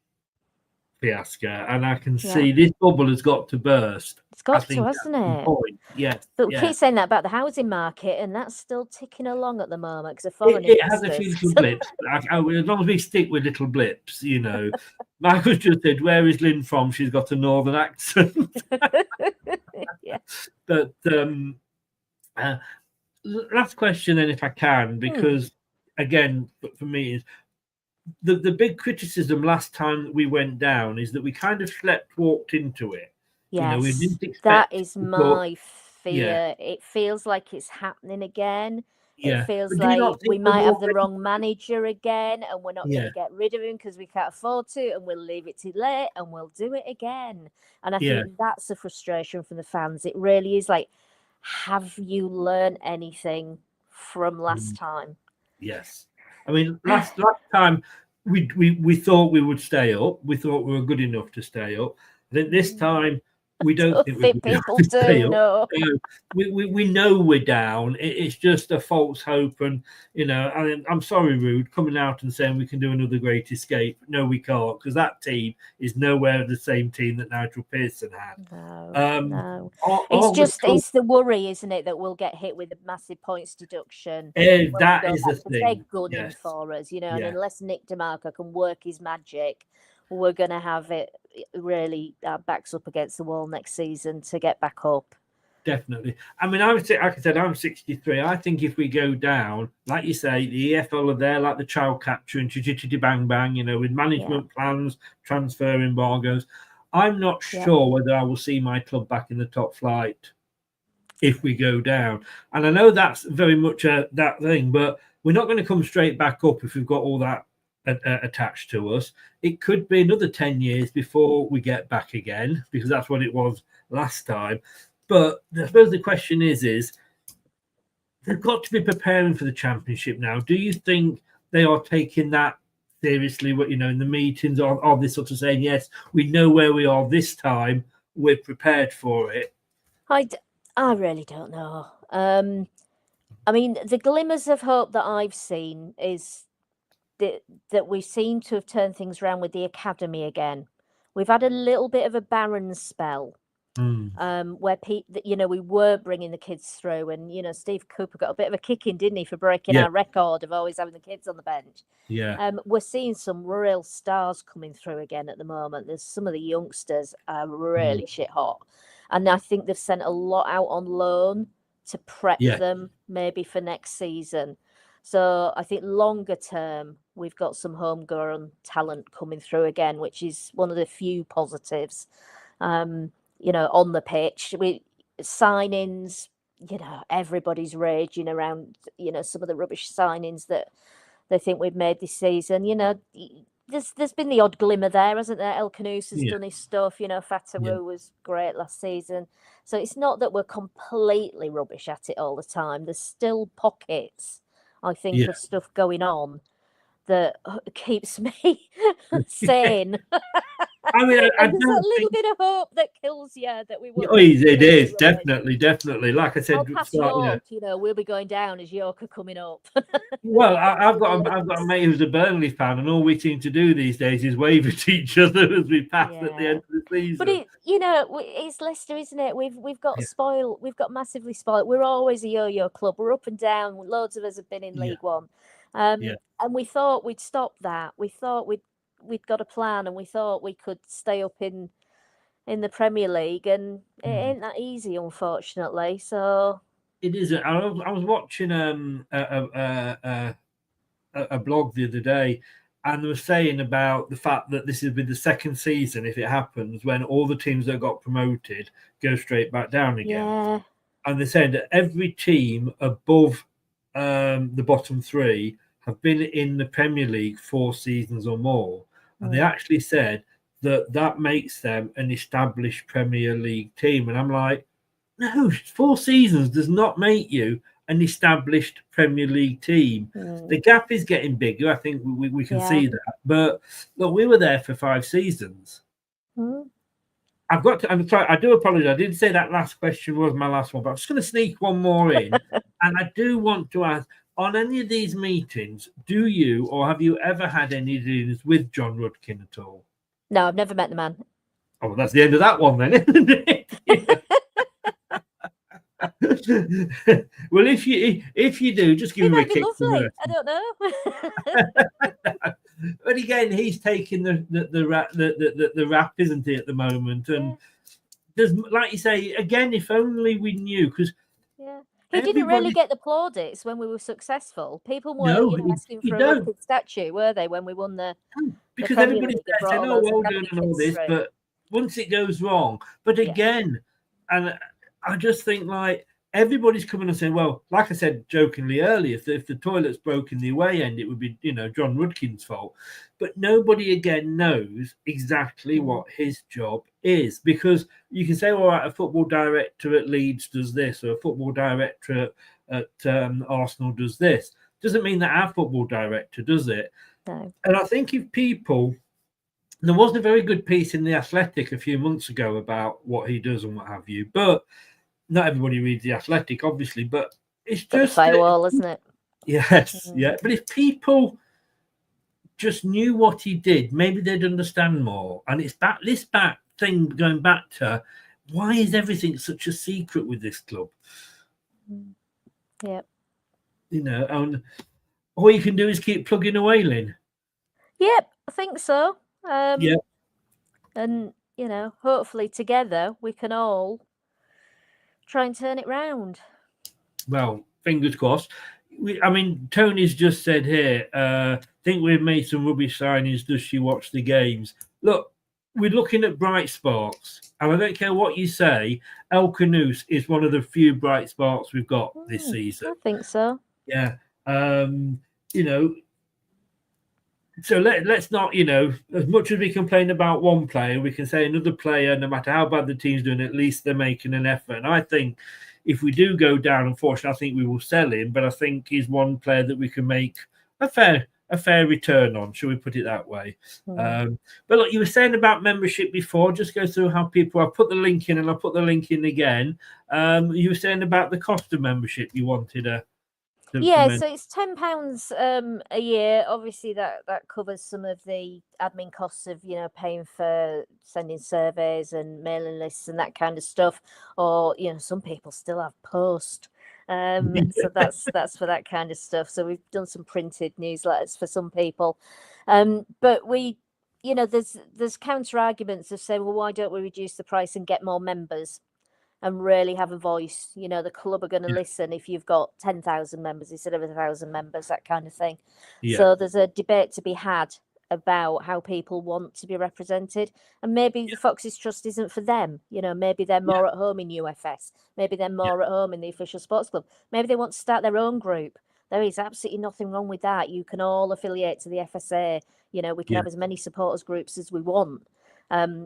fiasco, and I can see this bubble has got to burst. It's got to, hasn't it? Yes. But we keep saying that about the housing market, and that's still ticking along at the moment because of foreign it has a few little blips. As long as we stick with little blips, Michael's just said, "Where is Lynn from? She's got a northern accent." But last question, then, if I can, because again, for me, is the big criticism last time we went down is that we kind of walked into it. Yes, we didn't expect that is my fear. It feels like it's happening again. It feels like we might have the wrong manager again, and we're not going to get rid of him because we can't afford to, and we'll leave it too late, and we'll do it again. And I think that's a frustration from the fans. It really is like, have you learned anything from last time? Yes. I mean, last time we thought we would stay up. We thought we were good enough to stay up. I think this time we don't think people do. No, we know we're down. It's just a false hope, and I'm sorry, Rude, coming out and saying we can do another great escape. No, we can't, because that team is nowhere the same team that Nigel Pearson had. No. It's the worry, isn't it, that we'll get hit with a massive points deduction. That is the thing. They're gunning for us, and unless Nick DeMarco can work his magic, we're going to have it really backs up against the wall next season to get back up. Definitely. I mean, like I said, I'm 63. I think if we go down, like you say, the EFL are there like the child capture and chitty bang bang, with management plans, transfer embargoes. I'm not sure whether I will see my club back in the top flight if we go down. And I know that's very much that thing, but we're not going to come straight back up if we've got all that attached to us. It could be another 10 years before we get back again, because that's what it was last time. But I suppose the question is they've got to be preparing for the Championship now. Do you think they are taking that seriously? In the meetings, are they sort of saying, yes, we know where we are this time, we're prepared for it? I really don't know. I mean, the glimmers of hope that I've seen is that we seem to have turned things around with the academy again. We've had a little bit of a barren spell where we were bringing the kids through, and Steve Cooper got a bit of a kicking, didn't he, for breaking our record of always having the kids on the bench. We're seeing some real stars coming through again at the moment. There's some of the youngsters are really shit hot, and I think they've sent a lot out on loan to prep them maybe for next season. So I think longer term, we've got some homegrown talent coming through again, which is one of the few positives, on the pitch. Signings, everybody's raging around, some of the rubbish signings that they think we've made this season. There's been the odd glimmer there, hasn't there? El Canus has done his stuff. Fatawu was great last season. So it's not that we're completely rubbish at it all the time. There's still pockets, I think, of stuff going on that keeps me sane. I mean, I And there's a don't little think. bit of hope that kills you that we won't. Oh, it is rubbish. definitely. Like I said, I'll pass York. We'll be going down as York are coming up. well, I've got a mate who's a Burnley fan, and all we seem to do these days is wave at each other as we pass at the end of the season. But it's Leicester, isn't it? We've got spoiled. We've got massively spoiled. We're always a yo-yo club. We're up and down. Loads of us have been in League One, and we thought we'd stop that. We thought we'd got a plan, and we thought we could stay up in the Premier League, and it ain't that easy, unfortunately. So it isn't. I was watching a blog the other day, and they were saying about the fact that this will be the second season, if it happens, when all the teams that got promoted go straight back down again. Yeah. And they said that every team above the bottom three have been in the Premier League 4 seasons or more. And they actually said that makes them an established Premier League team. And I'm like, no, 4 seasons does not make you an established Premier League team. The gap is getting bigger. I think we can see that. But look, we were there for 5 seasons. I've got to. I'm sorry. I do apologize. I did say that last question was my last one, but I'm just going to sneak one more in. And I do want to ask: on any of these meetings, do you or have you ever had any dealings with John Rudkin at all? No, I've never met the man. Oh, that's the end of that one then, isn't it? Well, if you do, just give him a kick. Lovely. I don't know. But again, he's taking the rap, isn't he, at the moment? And there's, like you say, again, if only we knew, because he didn't really get the plaudits when we were successful. People weren't asking for a Rudkin statue, were they, when we won the? Because everybody says, "Oh, well done," and all this, but once it goes wrong, but again, and I just think like everybody's coming and saying, well, like I said jokingly earlier, if the toilet's broken the away end, it would be, John Rudkin's fault. But nobody again knows exactly what his job is, because you can say, all right, a football director at Leeds does this, or a football director at Arsenal does this. Doesn't mean that our football director does it. No. And I think if people, there wasn't a very good piece in The Athletic a few months ago about what he does and what have you, but not everybody reads The Athletic, obviously, but it's just a firewall, isn't it? Yes, But if people just knew what he did, maybe they'd understand more. And it's this thing going back to, why is everything such a secret with this club? Yeah. And all you can do is keep plugging away, Lynn. Yep, I think so. Yeah. And, hopefully together we can all try and turn it round. Well, fingers crossed. Tony's just said here, think we've made some rubbish signings. Does she watch the games? Look, we're looking at bright sparks. And I don't care what you say, El Canoes is one of the few bright sparks we've got this season. I think so. Yeah. So let's not, as much as we complain about one player, we can say another player, no matter how bad the team's doing, at least they're making an effort. And I think if we do go down, unfortunately, I think we will sell him. But I think he's one player that we can make a fair return on, shall we put it that way? But look, you were saying about membership before. Just go through how people. I'll put the link in, and I'll put the link in again. You were saying about the cost of membership. You wanted so it's £10 a year. Obviously, that covers some of the admin costs of paying for sending surveys and mailing lists and that kind of stuff. Or some people still have post. So that's for that kind of stuff. So we've done some printed newsletters for some people, but we, there's counter arguments of saying, well, why don't we reduce the price and get more members and really have a voice? The club are going to listen if you've got 10,000 members instead of 1,000 members, that kind of thing. So there's a debate to be had about how people want to be represented, and maybe the Foxes Trust isn't for them. Maybe they're more at home in UFS, maybe they're more at home in the official sports club, maybe they want to start their own group. There is absolutely nothing wrong with that. You can all affiliate to the FSA. We can have as many supporters groups as we want,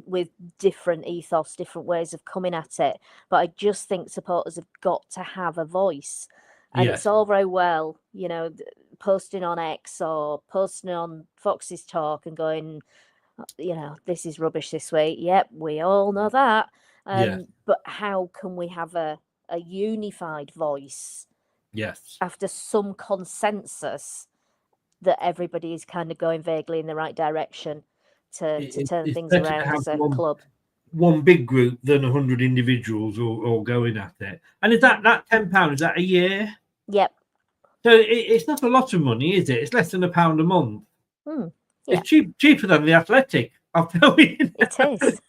with different ethos, different ways of coming at it. But I just think supporters have got to have a voice. And it's all very well, posting on X or posting on Fox's Talk and going, this is rubbish this week. Yep, we all know that. But how can we have a unified voice? Yes. After some consensus that everybody is kind of going vaguely in the right direction to turn things around as a club. One big group than 100 individuals all going at it. And is that £10, is that a year? Yep. So it's not a lot of money, is it? It's less than £1 a month. Yeah. It's cheaper than the Athletic. I'll tell you. It is.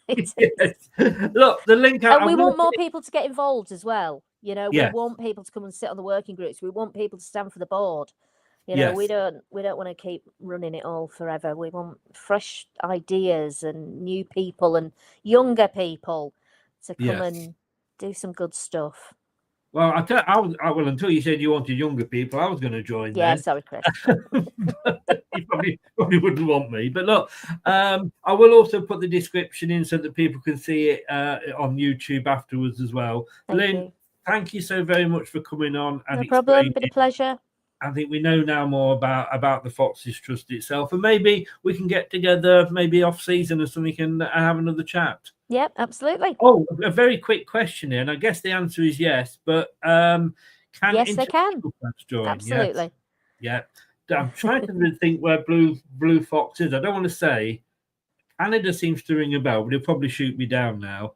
Look, the link. And we want more people to get involved as well. We want people to come and sit on the working groups. We want people to stand for the board. We don't want to keep running it all forever. We want fresh ideas and new people and younger people to come and do some good stuff. Well, I will until you said you wanted younger people, I was going to join. Yeah, then. sorry, Chris. You probably wouldn't want me, but look, I will also put the description in so that people can see it on YouTube afterwards as well. Lynn, thank you so very much for coming on. And no problem, been a pleasure. I think we know now more about the Foxes Trust itself, and maybe we can get together, maybe off season or something, and have another chat. Yep, absolutely. Oh, a very quick question here, and I guess the answer is yes. But yes, they can. Join? Absolutely. Yes. Yeah. I'm trying to think where Blue Fox is. I don't want to say. Canada seems to ring a bell, but he'll probably shoot me down now.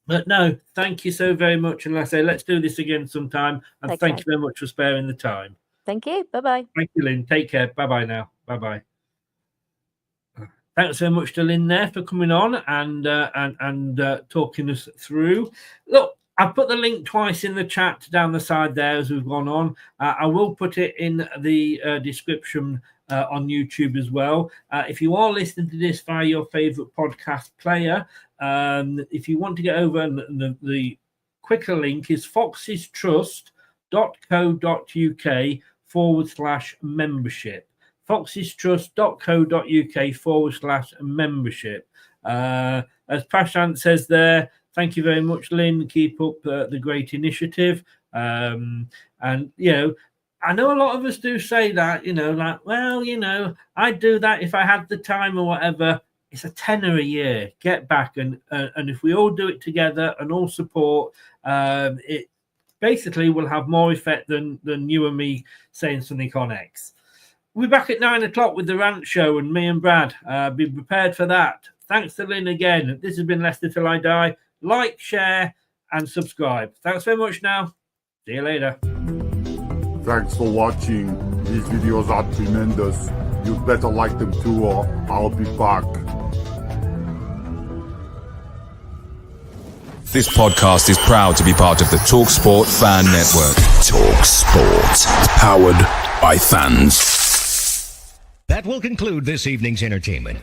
But no, thank you so very much. And let's do this again sometime. And thank you very much for sparing the time. Thank you. Bye-bye. Thank you, Lynn. Take care. Bye-bye now. Bye-bye. Thanks so much to Lynn there for coming on and talking us through. Look, I've put the link twice in the chat down the side there as we've gone on. I will put it in the description on YouTube as well. If you are listening to this via your favourite podcast player, if you want to get over, the quicker link is foxestrust.co.uk/membership. foxestrust.co.uk/membership. As Prashant says there, thank you very much, Lynn. Keep up the great initiative. And, I know a lot of us do say that, I'd do that if I had the time or whatever. It's a tenner a year. Get back. And if we all do it together and all support, it basically will have more effect than you and me saying something on X. We're back at 9 o'clock with the rant show and me and Brad. Be prepared for that. Thanks to Lynn again. This has been Leicester Till I Die. Like, share, and subscribe. Thanks very much now. See you later. Thanks for watching. These videos are tremendous. You'd better like them too, or I'll be back. This podcast is proud to be part of the TalkSport Fan Network. TalkSport. Powered by fans. That will conclude this evening's entertainment.